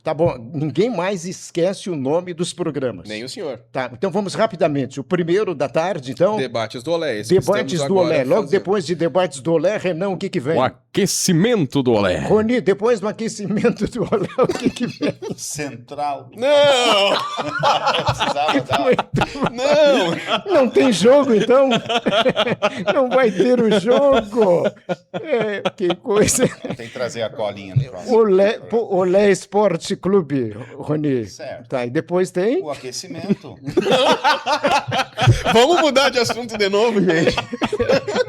A: Tá bom, ninguém mais esquece o nome dos programas.
D: Nem o senhor.
A: Tá, então vamos rapidamente. O primeiro da tarde, então.
D: Debates do Olé. esse que
A: Debates
D: estamos
A: do
D: agora
A: Olé. Logo
D: fazendo.
A: depois de debates do Olé, Renan, o que que vem?
B: O aquecimento do Olé.
A: Rony, depois do aquecimento do Olé, o que que vem?
C: Central.
D: Não!
C: Precisava dar.
D: Não!
A: Não tem jogo, então? Não vai ter o jogo. É, que coisa.
C: Tem que trazer a colinha no próximo.
A: Olé Esporte Clube, Rony.
C: Certo.
A: Tá, e depois tem...
C: O aquecimento.
D: Vamos mudar de assunto de novo, gente.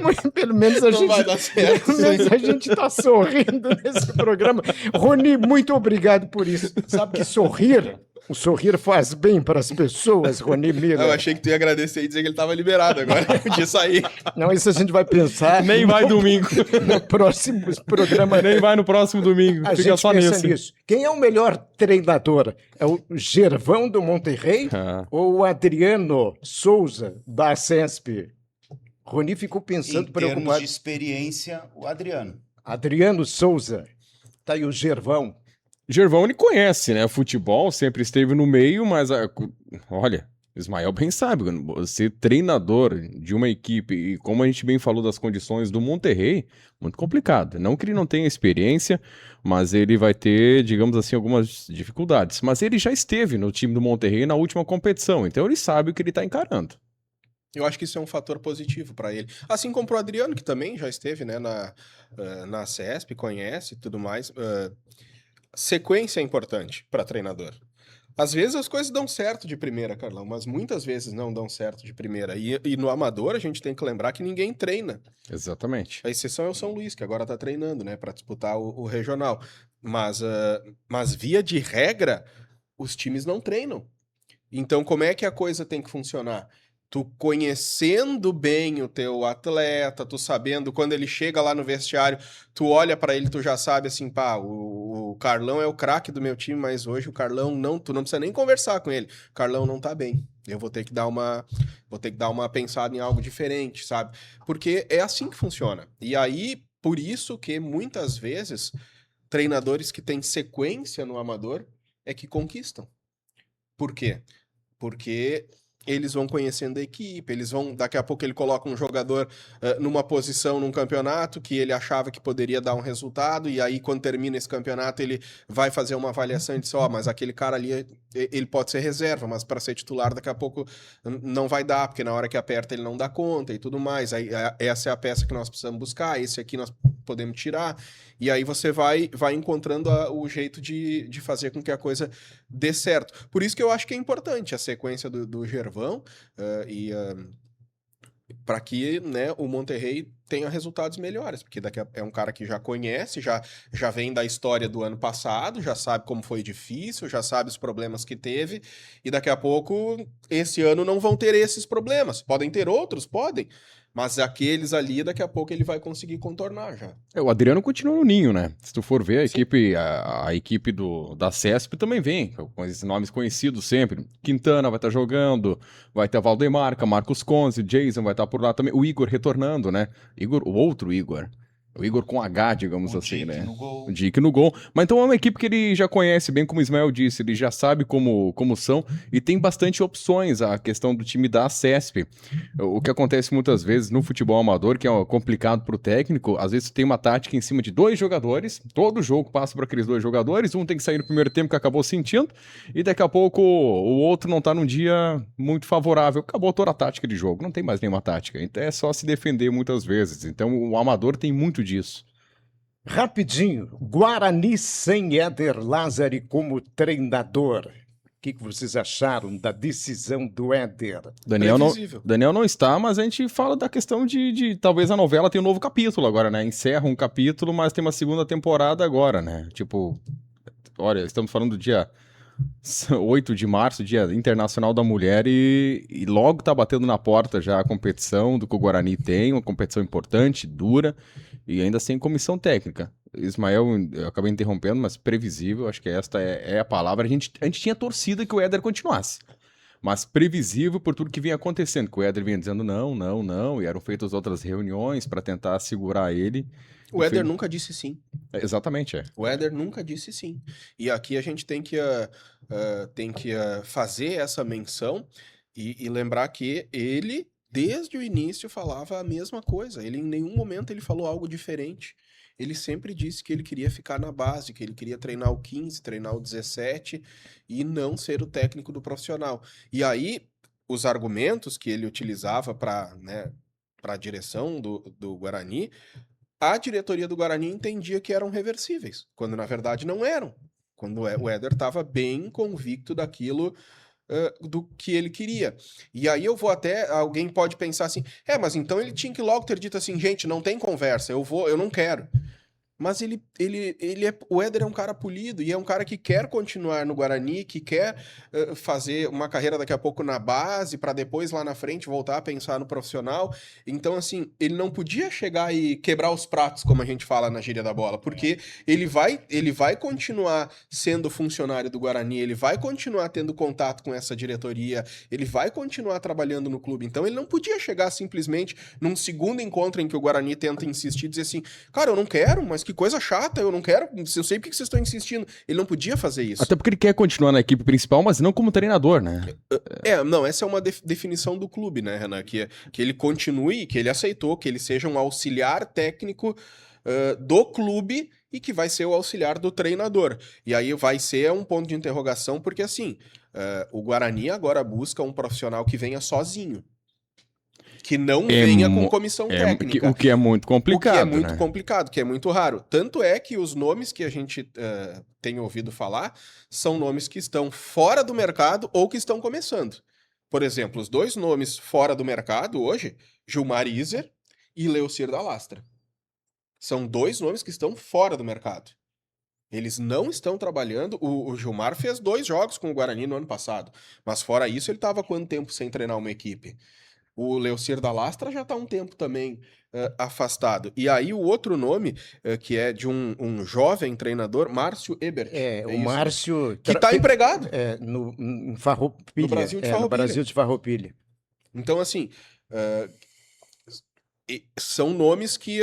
A: Mas pelo menos a
D: Não
A: gente...
D: vai dar certo
A: Pelo
D: isso aí.
A: menos a gente tá sorrindo nesse programa. Rony, muito obrigado por isso. Sabe que o sorrir faz bem para as pessoas, Rony Miller.
D: Eu achei que tu ia agradecer e dizer que ele tava liberado agora. Podia sair.
A: Não, isso a gente vai pensar
B: Nem vai domingo.
A: no próximo programa.
B: Nem vai no próximo domingo.
A: A
B: Fica
A: gente
B: só
A: pensa
B: nesse.
A: nisso. Quem é o melhor treinador? É o Gervão do Monterrey
B: Ah.
A: ou o Adriano Souza da CESP? Rony ficou
C: Em
A: pensando,
C: termos
A: preocupado.
C: de experiência, o Adriano.
A: Adriano Souza. Tá aí o Gervão.
B: Gervão, ele conhece, né? Futebol, sempre esteve no meio, mas olha, Ismael bem sabe, ser treinador de uma equipe, e como a gente bem falou das condições do Monterrey, muito complicado. Não que ele não tenha experiência, mas ele vai ter, digamos assim, algumas dificuldades. Mas ele já esteve no time do Monterrey na última competição, então ele sabe o que ele está encarando.
D: Eu acho que isso é um fator positivo para ele. Assim como pro Adriano, que também já esteve, né, na CESP, conhece e tudo mais. Sequência é importante para treinador. Às vezes as coisas dão certo de primeira, Carlão, mas muitas vezes não dão certo de primeira. E no amador a gente tem que lembrar que ninguém treina.
B: Exatamente.
D: A exceção é o São Luís, que agora tá treinando, né, para disputar o regional. Mas via de regra, os times não treinam. Então, como é que a coisa tem que funcionar? Tu conhecendo bem o teu atleta, tu sabendo quando ele chega lá no vestiário, tu olha pra ele, tu já sabe assim, pá, o Carlão é o craque do meu time, mas hoje o Carlão não, tu não precisa nem conversar com ele. O Carlão não tá bem. Eu vou ter que dar uma pensada em algo diferente, sabe? Porque é assim que funciona. E aí, por isso que muitas vezes treinadores que têm sequência no amador é que conquistam. Por quê? Porque eles vão conhecendo a equipe, daqui a pouco ele coloca um jogador numa posição num campeonato que ele achava que poderia dar um resultado, e aí quando termina esse campeonato ele vai fazer uma avaliação e diz, mas aquele cara ali, ele pode ser reserva, mas para ser titular daqui a pouco não vai dar, porque na hora que aperta ele não dá conta e tudo mais, aí essa é a peça que nós precisamos buscar, esse aqui nós podemos tirar, e aí você vai encontrando o jeito de fazer com que a coisa dê certo. Por isso que eu acho que é importante a sequência do Gervão, para que, né, o Monterrey tenha resultados melhores, porque é um cara que já conhece, já vem da história do ano passado, já sabe como foi difícil, já sabe os problemas que teve, e daqui a pouco, esse ano não vão ter esses problemas. Podem ter outros? Podem. Mas aqueles ali, daqui a pouco ele vai conseguir contornar já.
B: O Adriano continua no ninho, né? Se tu for ver,
D: Sim.
B: a equipe da CESP também vem, com esses nomes conhecidos sempre. Quintana vai estar jogando, vai ter Valdemar, Marcos Conze, Jason vai estar por lá também. O Igor retornando, né? O outro Igor. O Igor com H, digamos
C: O
B: assim,
C: Dick
B: né?
C: no gol.
B: O Dick no gol. Mas então é uma equipe que ele já conhece bem, como o Ismael disse, ele já sabe como são e tem bastante opções a questão do time da CESP. O que acontece muitas vezes no futebol amador, que é complicado pro técnico, às vezes tem uma tática em cima de 2 jogadores, todo jogo passa por aqueles 2 jogadores, um tem que sair no primeiro tempo que acabou sentindo, e daqui a pouco o outro não tá num dia muito favorável, acabou toda a tática de jogo, não tem mais nenhuma tática, então é só se defender muitas vezes. Então o amador tem muito disso.
A: Rapidinho, Guarani sem Éder Lázari como treinador. O que vocês acharam da decisão do Éder?
D: Previsível.
B: Daniel não está, mas a gente fala da questão de talvez a novela tenha um novo capítulo agora, né? Encerra um capítulo, mas tem uma segunda temporada agora, né? Tipo, olha, estamos falando do dia 8 de março, Dia Internacional da Mulher, e logo tá batendo na porta já a competição do que o Guarani tem, uma competição importante, dura, e ainda sem comissão técnica. Ismael, eu acabei interrompendo, mas previsível, acho que esta é a palavra. A gente tinha torcida que o Éder continuasse, mas previsível por tudo que vinha acontecendo, que o Éder vinha dizendo não, não, não, e eram feitas outras reuniões para tentar segurar ele.
D: O Éder nunca disse sim.
B: Exatamente, é.
D: O Éder nunca disse sim. E aqui a gente tem que fazer essa menção e lembrar que ele, desde o início, falava a mesma coisa. Ele, em nenhum momento, ele falou algo diferente. Ele sempre disse que ele queria ficar na base, que ele queria treinar o 15, treinar o 17 e não ser o técnico do profissional. E aí, os argumentos que ele utilizava para, né, a direção do Guarani, a diretoria do Guarani entendia que eram reversíveis, quando na verdade não eram. Quando o Éder estava bem convicto daquilo, do que ele queria. E aí alguém pode pensar assim, mas então ele tinha que logo ter dito assim, gente, não tem conversa, eu não quero. Mas o Éder é um cara polido e é um cara que quer continuar no Guarani, que quer fazer uma carreira daqui a pouco na base, para depois lá na frente voltar a pensar no profissional. Então, assim, ele não podia chegar e quebrar os pratos, como a gente fala na gíria da bola, porque ele vai continuar sendo funcionário do Guarani, ele vai continuar tendo contato com essa diretoria, ele vai continuar trabalhando no clube. Então, ele não podia chegar simplesmente num segundo encontro em que o Guarani tenta insistir e dizer assim, cara, eu não quero, mas que coisa chata, eu não quero, eu sei porque vocês estão insistindo. Ele não podia fazer isso.
B: Até porque ele quer continuar na equipe principal, mas não como treinador, né?
D: Não, essa é uma definição do clube, né, Renan? Que ele continue, que ele aceitou, que ele seja um auxiliar técnico do clube e que vai ser o auxiliar do treinador. E aí vai ser um ponto de interrogação, porque assim, o Guarani agora busca um profissional que venha sozinho. Que não venha com comissão técnica.
B: O que é muito complicado.
D: O que é muito complicado, que é muito raro. Tanto é que os nomes que a gente tem ouvido falar são nomes que estão fora do mercado ou que estão começando. Por exemplo, os 2 nomes fora do mercado hoje, Gilmar Iser e Leocir da Lastra. São 2 nomes que estão fora do mercado. Eles não estão trabalhando. O Gilmar fez 2 jogos com o Guarani no ano passado. Mas fora isso, ele estava há quanto tempo sem treinar uma equipe? O Leocir da Lastra já está há um tempo também afastado. E aí o outro nome, que é de um jovem treinador, Márcio Ebert.
A: O Márcio...
D: Que está empregado.
A: Em Farroupilha.
D: No Brasil de Farroupilha.
A: No Brasil de Farroupilha.
D: Então, assim, são nomes que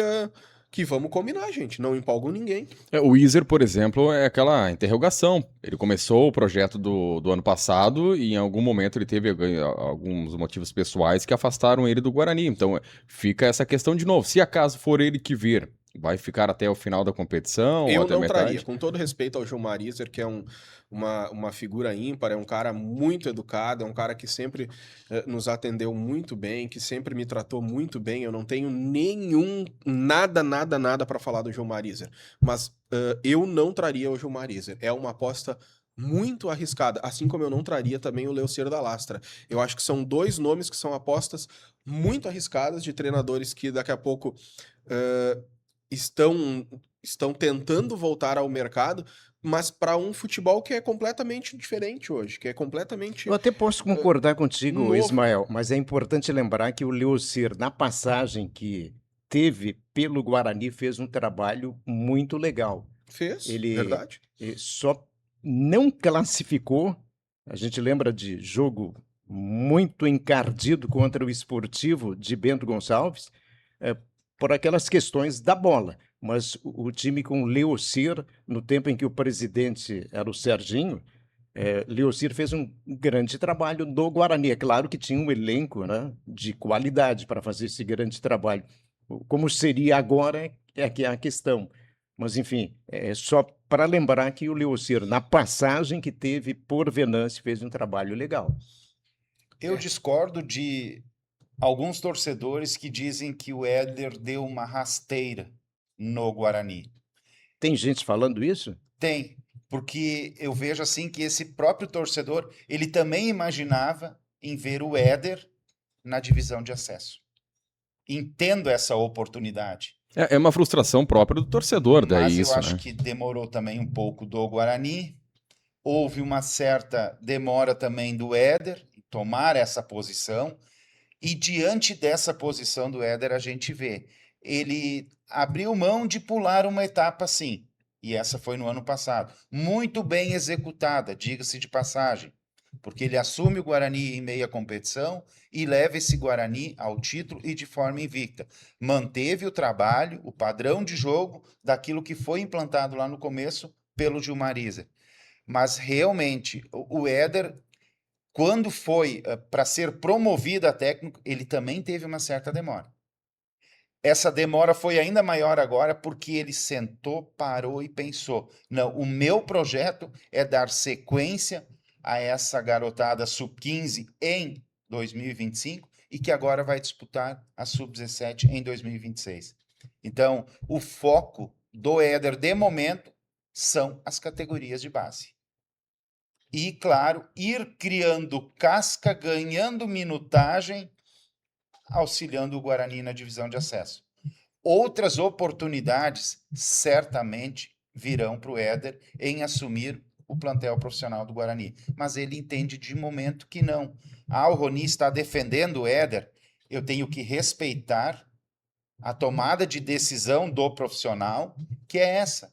D: vamos combinar, gente. Não empolgam ninguém.
B: O Iser, por exemplo, é aquela interrogação. Ele começou o projeto do ano passado e em algum momento ele teve alguns motivos pessoais que afastaram ele do Guarani. Então fica essa questão de novo. Se acaso for ele que vir, vai ficar até o final da competição?
D: Eu
B: ou até
D: não
B: metade?
D: traria, com todo respeito ao Gilmar Iser, que é uma figura ímpar, é um cara muito educado, é um cara que sempre nos atendeu muito bem, que sempre me tratou muito bem. Eu não tenho nada para falar do Gilmar Iser, mas eu não traria o Gilmar Iser. É uma aposta muito arriscada, assim como eu não traria também o Leocir da Lastra. Eu acho que são 2 nomes que são apostas muito arriscadas de treinadores que daqui a pouco estão tentando voltar ao mercado, mas para um futebol que é completamente diferente hoje, que é completamente...
A: Eu até posso concordar contigo,
D: novo.
A: Ismael, mas é importante lembrar que o Leocir, na passagem que teve pelo Guarani, fez um trabalho muito legal.
D: Fez,
A: Ele
D: verdade.
A: só não classificou, a gente lembra de jogo muito encardido contra o Esportivo de Bento Gonçalves, por aquelas questões da bola. Mas o time com Leocir, no tempo em que o presidente era o Serginho, Leocir fez um grande trabalho no Guarani. É claro que tinha um elenco, né, de qualidade para fazer esse grande trabalho. Como seria agora é que é a questão. Mas, enfim, é só para lembrar que o Leocir, na passagem que teve por Venâncio, fez um trabalho legal.
C: Eu discordo de alguns torcedores que dizem que o Éder deu uma rasteira no Guarani.
A: Tem gente falando isso?
C: Tem, porque eu vejo assim que esse próprio torcedor, ele também imaginava em ver o Éder na divisão de acesso. Entendo essa oportunidade.
B: É uma frustração própria do torcedor, daí
C: mas
B: isso,
C: eu acho
B: né?
C: que demorou também um pouco do Guarani. houve uma certa demora também do Éder em tomar essa posição, e diante dessa posição do Éder, a gente vê, ele abriu mão de pular uma etapa sim, e essa foi no ano passado. Muito bem executada, diga-se de passagem, porque ele assume o Guarani em meia competição e leva esse Guarani ao título e de forma invicta. Manteve o trabalho, o padrão de jogo daquilo que foi implantado lá no começo pelo Gilmar Iser. Mas realmente, o Éder, quando foi para ser promovido a técnico, ele também teve uma certa demora. Essa demora foi ainda maior agora porque ele sentou, parou e pensou: não, o meu projeto é dar sequência a essa garotada sub-15 em 2025 e que agora vai disputar a sub-17 em 2026. Então, o foco do Éder, de momento, são as categorias de base. E, claro, ir criando casca, ganhando minutagem, auxiliando o Guarani na divisão de acesso. Outras oportunidades certamente virão para o Éder em assumir o plantel profissional do Guarani. Mas ele entende de momento que não. O Roni está defendendo o Éder, eu tenho que respeitar a tomada de decisão do profissional, que é essa.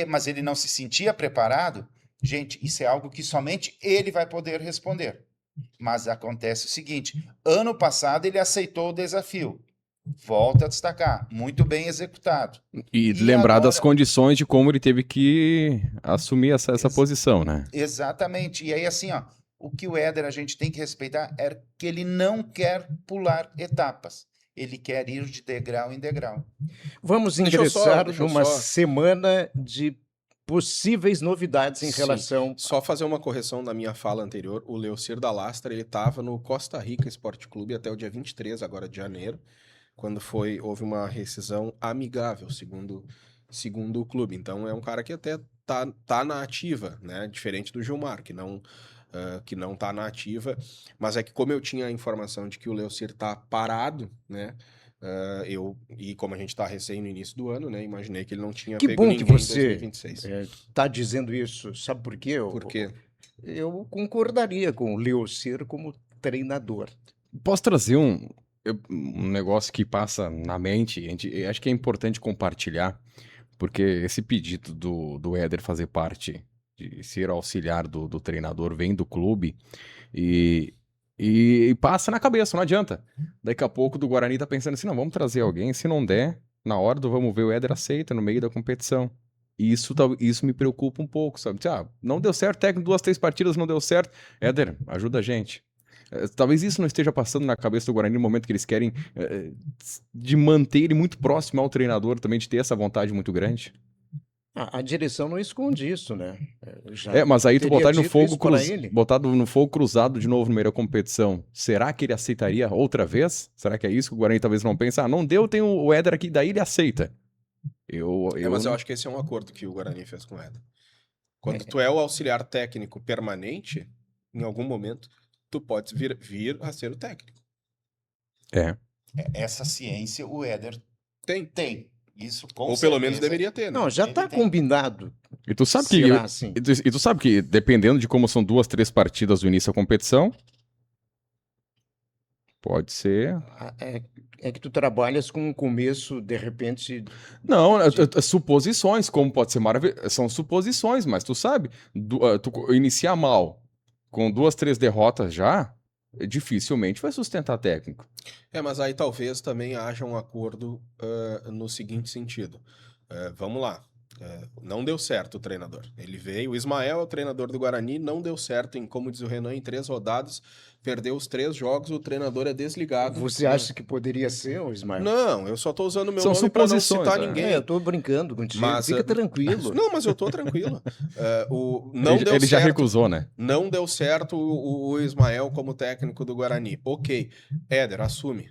C: Mas ele não se sentia preparado? Gente, isso é algo que somente ele vai poder responder. Mas acontece o seguinte, ano passado ele aceitou o desafio. Volta a destacar, muito bem executado.
B: E lembrar das condições de como ele teve que assumir essa posição, né?
C: Exatamente. E aí, assim, o que o Éder a gente tem que respeitar é que ele não quer pular etapas. Ele quer ir de degrau em degrau.
A: Vamos ingressar numa semana de possíveis novidades em relação...
D: Só fazer uma correção da minha fala anterior. O Leocir da Lastra, ele estava no Costa Rica Esporte Clube até o dia 23, agora de janeiro, quando houve uma rescisão amigável, segundo o clube. Então é um cara que até tá na ativa, né? Diferente do Gilmar, que não tá na ativa. Mas é que como eu tinha a informação de que o Leocir tá parado, né? E como a gente está recém no início do ano, né? Imaginei que ele não tinha
A: pego
D: ninguém
A: em 2026.
D: Que bom que você
A: está dizendo isso. Sabe por quê?
D: Por quê?
A: Eu concordaria com o Leocir como treinador.
B: Posso trazer um negócio que passa na mente? Acho que é importante compartilhar, porque esse pedido do Éder fazer parte, de ser auxiliar do treinador, vem do clube e passa na cabeça, não adianta. Daqui a pouco do Guarani tá pensando assim, não, vamos trazer alguém, se não der, na hora do vamos ver, o Éder aceita no meio da competição. E isso me preocupa um pouco, sabe? Não deu certo, técnico, 2, 3 partidas, não deu certo. Éder, ajuda a gente. Talvez isso não esteja passando na cabeça do Guarani no momento que eles querem de manter ele muito próximo ao treinador, também de ter essa vontade muito grande.
A: A direção não esconde isso, né?
B: Mas aí tu botar no fogo cruzado de novo no meio da competição, será que ele aceitaria outra vez? Será que é isso que o Guarani talvez não pense? Não deu, tem o Éder aqui, daí ele aceita.
D: Mas eu acho que esse é um acordo que o Guarani fez com o Éder. Quando tu é o auxiliar técnico permanente, em algum momento, tu pode vir a ser o técnico.
C: Essa ciência o Éder tem. Isso com
D: Ou pelo menos deveria ter, né?
A: Não, já está combinado.
B: E tu sabe
A: assim?
B: E tu sabe que dependendo de como são 2, 3 partidas do início da competição, pode ser...
A: É que tu trabalhas com um começo, de repente...
B: Não, suposições, como pode ser maravilhoso. São suposições, mas tu sabe, tu iniciar mal, com 2, 3 derrotas já, dificilmente vai sustentar técnico.
D: Mas aí talvez também haja um acordo no seguinte sentido. Vamos lá. Não deu certo o treinador. Ele veio, o Ismael é o treinador do Guarani, não deu certo, como diz o Renan, em 3 rodadas, perdeu os 3 jogos, o treinador é desligado.
A: Você acha que poderia ser o Ismael?
D: Não, eu só tô usando o meu nome para não citar ninguém.
A: Eu tô brincando contigo, fica tranquilo.
D: Mas eu tô tranquilo.
B: Ele já recusou, né?
D: Não deu certo o Ismael como técnico do Guarani. Ok, Éder, assume.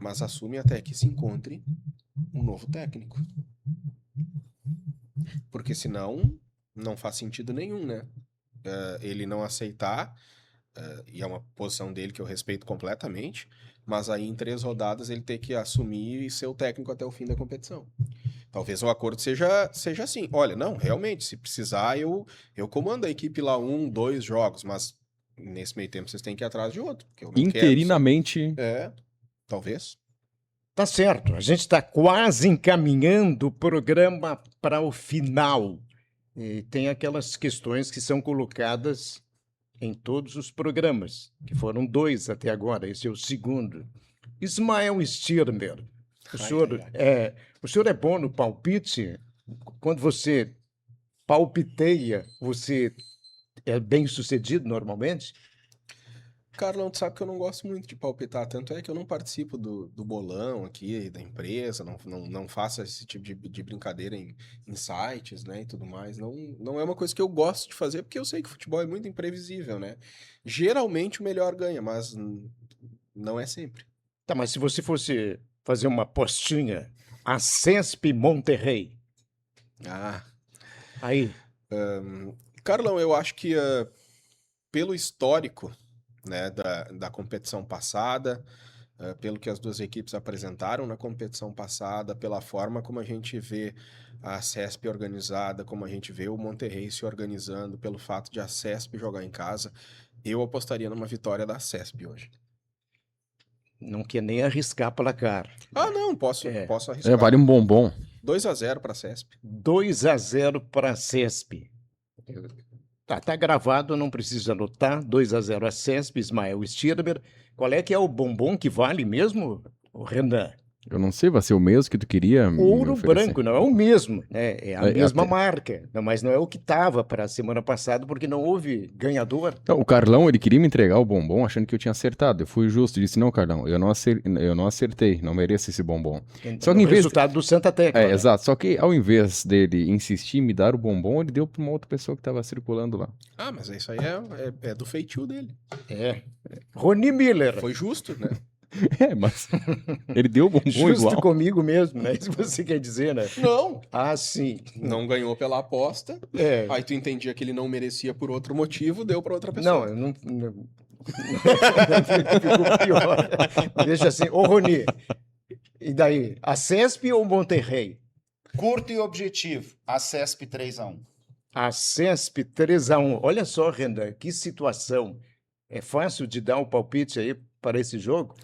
D: Mas assume até que se encontre um novo técnico. Porque senão não faz sentido nenhum, né? Ele não aceitar, e é uma posição dele que eu respeito completamente, mas aí em 3 rodadas ele tem que assumir e ser o técnico até o fim da competição. Talvez o acordo seja assim. Olha, não, realmente, se precisar, eu comando a equipe lá 1, 2 jogos, mas nesse meio tempo vocês têm que ir atrás de outro. Porque eu não quero
B: Interinamente.
D: talvez.
A: Tá certo, a gente está quase encaminhando o programa para o final. E tem aquelas questões que são colocadas em todos os programas, que foram 2 até agora, esse é o segundo. Ismael Stirmer, o senhor é bom no palpite? Quando você palpiteia, você é bem sucedido normalmente?
D: Carlão, tu sabe que eu não gosto muito de palpitar, tanto é que eu não participo do bolão aqui, da empresa, não faço esse tipo de brincadeira em sites, né, e tudo mais. Não é uma coisa que eu gosto de fazer, porque eu sei que o futebol é muito imprevisível, né? Geralmente o melhor ganha, mas não é sempre.
A: Tá, mas se você fosse fazer uma apostinha, a CESP Monterrey,
D: Ah,
A: aí,
D: Carlão, eu acho que pelo histórico, né, da competição passada, pelo que as duas equipes apresentaram na competição passada, pela forma como a gente vê a CESP organizada, como a gente vê o Monterrey se organizando, pelo fato de a CESP jogar em casa, eu apostaria numa vitória da CESP hoje.
A: não quer nem arriscar placar.
D: Ah, não, posso
B: É,
D: arriscar.
B: vale um bombom.
D: 2-0 para a CESP.
A: 2-0 para a CESP. Tá gravado, não precisa anotar. 2-0 a CESP, Ismael Stirber. Qual é que é o bombom que vale mesmo, o Renan?
B: Eu não sei, vai ser o mesmo que tu queria me
A: Ouro
B: oferecer.
A: branco, não é o mesmo, né? É a
B: É,
A: mesma
B: até-
A: marca, não, mas não é o que estava para a semana passada, porque não houve ganhador.
B: Não, o Carlão, ele queria me entregar o bombom achando que eu tinha acertado. Eu fui justo, disse, não, Carlão, eu não acertei, não mereço esse bombom. Só que
A: O
B: em vez...
A: resultado do Santa Tecla, né?
B: exato, só que ao invés dele insistir em me dar o bombom, ele deu para uma outra pessoa que estava circulando lá.
D: Ah, mas isso aí é do feitio dele.
A: Rony Miller.
D: Foi justo, né?
B: Mas ele deu o bombom
A: Justo
B: igual.
A: comigo mesmo, né? Se você quer dizer, né?
D: Não,
A: Ah, sim.
D: não ganhou pela aposta.
A: É.
D: Aí tu entendia que ele não merecia por outro motivo, deu pra outra
A: Não,
D: pessoa.
A: eu não. Ficou pior. Deixa assim, ô Rony, e daí? A CESP ou Monterrey?
C: Curto e objetivo, a CESP 3-1.
A: A CESP 3-1. Olha só, Renan, que situação. É fácil de dar um palpite aí para esse jogo?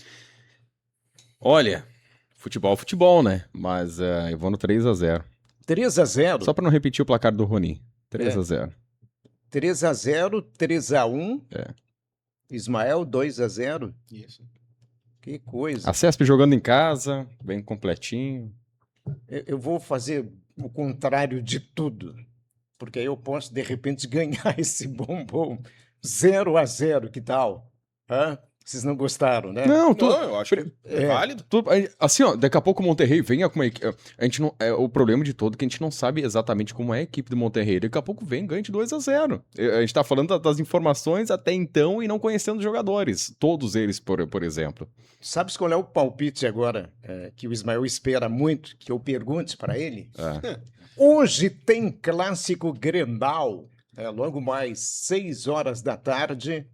B: Olha, futebol, né? Mas eu vou no 3-0.
A: 3-0.
B: Só para não repetir o placar do Rony. 3-0.
A: 3-0, 3-1.
B: É.
A: Ismael, 2-0.
D: Isso.
A: Que coisa.
B: A CESP jogando em casa, bem completinho.
A: Eu vou fazer o contrário de tudo, porque aí eu posso, de repente, ganhar esse bombom 0-0, que tal? Hã? Vocês não gostaram, né?
B: Não,
D: Não, eu acho que é válido.
B: assim, ó, daqui a pouco o Monterrey venha com uma equipe. A gente não, o problema de todo é que a gente não sabe exatamente como é a equipe do Monterrey. Daqui a pouco vem e ganha de 2-0. A gente tá falando das informações até então e não conhecendo os jogadores. Todos eles, por exemplo.
A: Sabes qual é o palpite agora que o Ismael espera muito que eu pergunte para ele? Hoje tem clássico Grenal, logo mais 6 horas da tarde.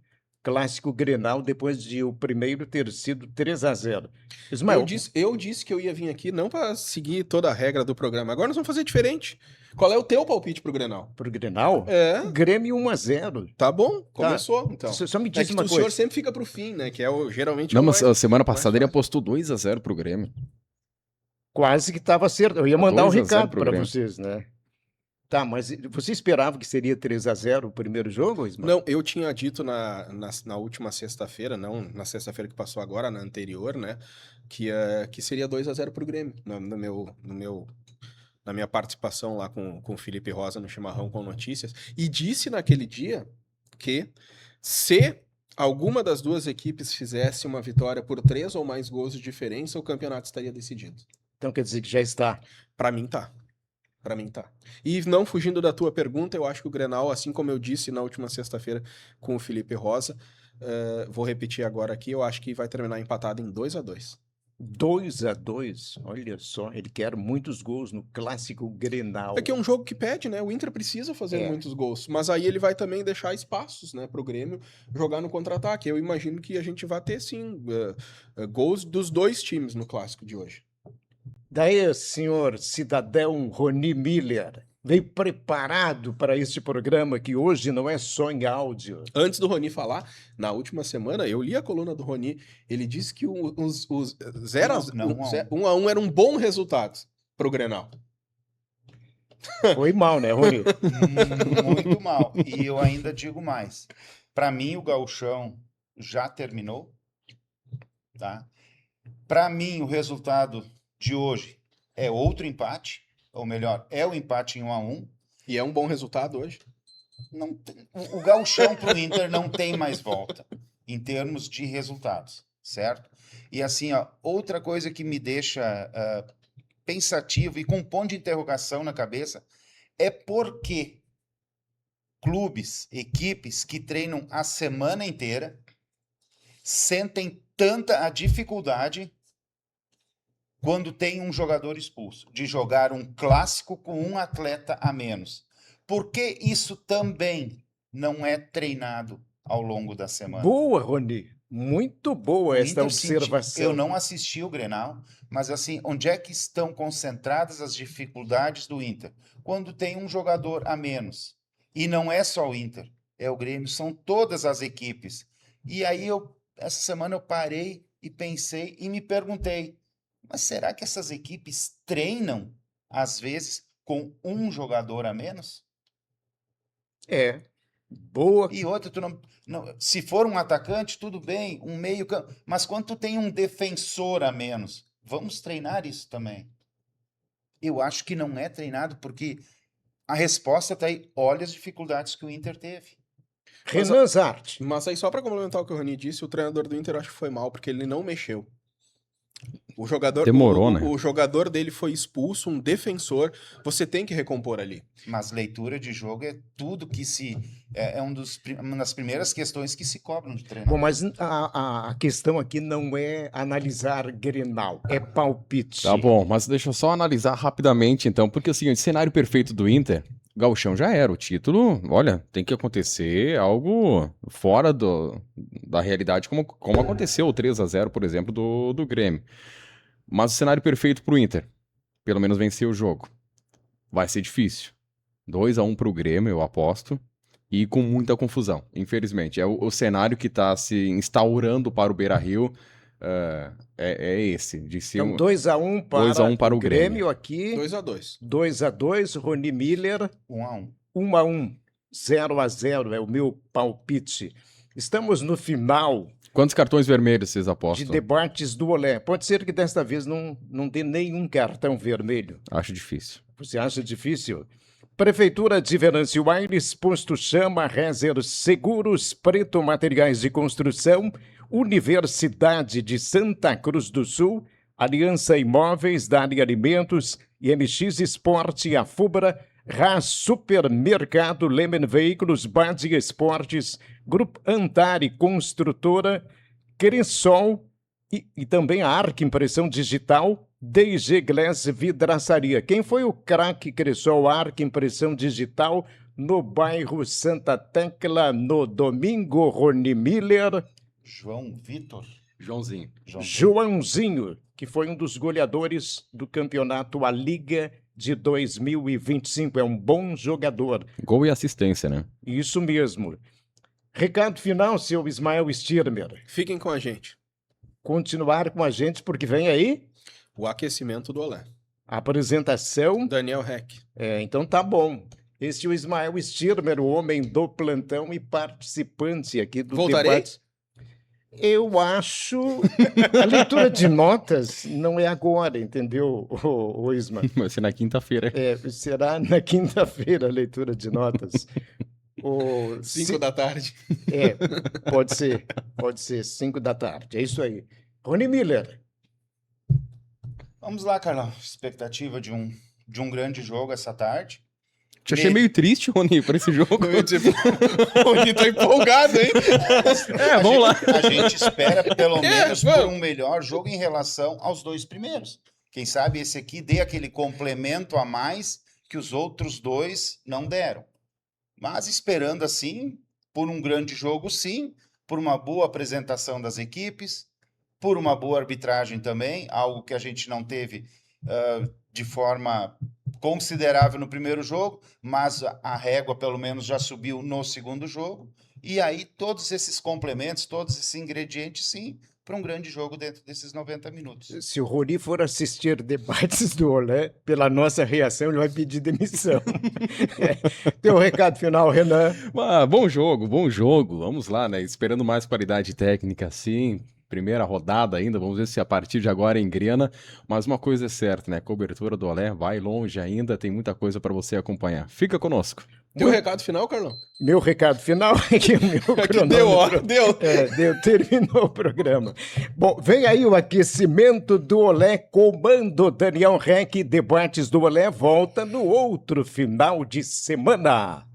A: Clássico Grenal, depois de o primeiro ter sido 3-0. Ismael,
D: Eu disse que eu ia vir aqui não pra seguir toda a regra do programa. Agora nós vamos fazer diferente. Qual é o teu palpite pro Grenal?
A: pro Grenal?
D: É.
A: Grêmio 1-0.
D: Tá bom, começou, então.
A: Só me
D: É
A: diz
D: que
A: uma
D: o senhor
A: coisa.
D: sempre fica pro fim, né? Que é geralmente
B: Não,
D: o
B: mas
D: mais-
B: a semana
D: mais
B: passada ele
D: fácil.
B: apostou 2-0 pro Grêmio.
A: Quase que estava certo. Eu ia mandar um
B: 2-0
A: recado
B: pro
A: para
B: Grêmio.
A: vocês, né? Tá, mas você esperava que seria 3-0 o primeiro jogo, Ismael?
D: Não, eu tinha dito na última sexta-feira, não na sexta-feira que passou agora, na anterior, né? Que seria 2-0 pro Grêmio. Na minha participação lá com o Felipe Rosa no Chimarrão com Notícias. E disse naquele dia que se alguma das duas equipes fizesse uma vitória por 3 ou mais gols de diferença, o campeonato estaria decidido.
A: Então quer dizer que já está.
D: Pra mim tá. Pra mim tá. E não fugindo da tua pergunta, eu acho que o Grenal, assim como eu disse na última sexta-feira com o Felipe Rosa, vou repetir agora aqui, eu acho que vai terminar empatado em 2-2.
A: 2-2, olha só, ele quer muitos gols no clássico Grenal.
D: É que é um jogo que pede, né? O Inter precisa fazer muitos gols, mas aí ele vai também deixar espaços, né, pro Grêmio jogar no contra-ataque. Eu imagino que a gente vai ter, sim, gols dos dois times no clássico de hoje.
A: Daí, senhor cidadão Rony Miller, veio preparado para este programa que hoje não é só em áudio.
D: Antes do Rony falar, na última semana, eu li a coluna do Rony, ele disse que os 1 a 1 era um bom resultado pro Grenal.
A: Foi mal, né, Rony?
C: Muito mal. E eu ainda digo mais. Para mim, o gauchão já terminou, tá? Para mim, o resultado de hoje é outro empate, ou melhor, é o empate em 1 a 1.
D: E é um bom resultado hoje.
C: Não tem- o gauchão pro Inter não tem mais volta em termos de resultados, certo? E assim, ó, outra coisa que me deixa pensativo e com um ponto de interrogação na cabeça é por que clubes, equipes que treinam a semana inteira sentem tanta a dificuldade quando tem um jogador expulso, de jogar um clássico com um atleta a menos. Por que isso também não é treinado ao longo da semana?
A: Boa, Rony. Muito boa
C: O
A: esta
C: Inter senti-
A: observação.
C: Eu não assisti o Grenal, mas assim, onde é que estão concentradas as dificuldades do Inter? Quando tem um jogador a menos. E não é só o Inter, é o Grêmio, são todas as equipes. E aí essa semana eu parei e pensei e me perguntei, mas será que essas equipes treinam, às vezes, com um jogador a menos?
A: É. Boa.
C: E outra, se for um atacante, tudo bem, um meio campo, mas quando tu tem um defensor a menos, vamos treinar isso também. Eu acho que não é treinado, porque a resposta está aí, olha as dificuldades que o Inter teve.
A: Renan Zarte.
D: Mas aí, só pra complementar o que o Rony disse, o treinador do Inter eu acho que foi mal, porque ele não mexeu. O jogador,
B: Demorou, né?
D: O jogador dele foi expulso, um defensor, você tem que recompor ali.
C: Mas leitura de jogo é tudo que é uma das primeiras questões que se cobram de
A: Bom,
C: treinador.
A: mas a questão aqui não é analisar Grenal, é palpite.
B: Tá bom, mas deixa eu só analisar rapidamente então, porque assim, o cenário perfeito do Inter, gauchão já era, o título, olha, tem que acontecer algo fora da realidade, como aconteceu o 3-0, por exemplo, do Grêmio. Mas o cenário perfeito pro Inter, pelo menos vencer o jogo, vai ser difícil. 2-1 pro Grêmio, eu aposto, e com muita confusão, infelizmente. É o cenário que tá se instaurando para o Beira-Rio, é esse, de ser
A: Então, 2-1 para,
B: 2-1 para o
A: Grêmio
B: Grêmio.
A: aqui.
D: 2-2.
A: 2-2, Rony Miller.
C: 1 a 1.
A: 1-1, 0-0 é o meu palpite. Estamos no final
B: Quantos cartões vermelhos vocês
A: de
B: apostam?
A: debates do Olé. Pode ser que desta vez não dê nenhum cartão vermelho.
B: Acho difícil.
A: Você acha difícil? Prefeitura de Venâncio Aires, Posto Chama, Rezer Seguros, Preto Materiais de Construção, Universidade de Santa Cruz do Sul, Aliança Imóveis, Dali Alimentos, IMX Esporte, Afubra, RAS Supermercado, Lemen Veículos, Badi Esportes, Grupo Antari Construtora, Cressol e também a Arc Impressão Digital, DG Glass Vidraçaria. Quem foi o craque Cressol Arc Impressão Digital no bairro Santa Tecla no domingo, Rony Miller?
C: João Vitor.
B: Joãozinho.
A: Joãozinho, que foi um dos goleadores do campeonato A Liga de 2025. É um bom jogador.
B: Gol e assistência, né?
A: Isso mesmo. Recado final, seu Ismael Stirmer.
D: Fiquem com a gente.
A: Continuar com a gente, porque vem aí
D: O aquecimento do Olé.
A: a apresentação.
D: Daniel Heck.
A: Então tá bom. Este é o Ismael Stirmer, o homem do plantão e participante aqui do
D: Voltarei?
A: debate. Eu acho. A leitura de notas não é agora, entendeu, o Isma?
B: Vai ser na quinta-feira.
A: Será na quinta-feira a leitura de notas.
D: 5 da tarde.
A: Pode ser 5 da tarde. É isso aí. Rony Miller.
C: Vamos lá, Carlão. Expectativa de um grande jogo essa tarde.
B: Te achei meio triste, Rony, pra esse jogo.
D: Eu ia dizer, o Rony tá empolgado, hein?
B: Vamos lá.
C: A gente espera pelo menos por
D: vamos.
C: um melhor jogo em relação aos dois primeiros. Quem sabe esse aqui dê aquele complemento a mais que os outros dois não deram. Mas esperando assim, por um grande jogo sim, por uma boa apresentação das equipes, por uma boa arbitragem também, algo que a gente não teve de forma considerável no primeiro jogo, mas a régua pelo menos já subiu no segundo jogo. E aí todos esses complementos, todos esses ingredientes, sim, para um grande jogo dentro desses 90 minutos.
A: Se o Rony for assistir debates do Olé, pela nossa reação, ele vai pedir demissão. Teu recado final, Renan.
B: Bom jogo, bom jogo. Vamos lá, né? Esperando mais qualidade técnica, sim. Primeira rodada ainda, vamos ver se a partir de agora engrena. Mas uma coisa é certa, né? Cobertura do Olé vai longe ainda, tem muita coisa para você acompanhar. Fica conosco.
D: Teu recado final, Carlão?
A: Meu recado final é que o meu cronômetro... terminou o programa. Bom, vem aí o aquecimento do Olé, comando Daniel Reck, debates do Olé, volta no outro final de semana.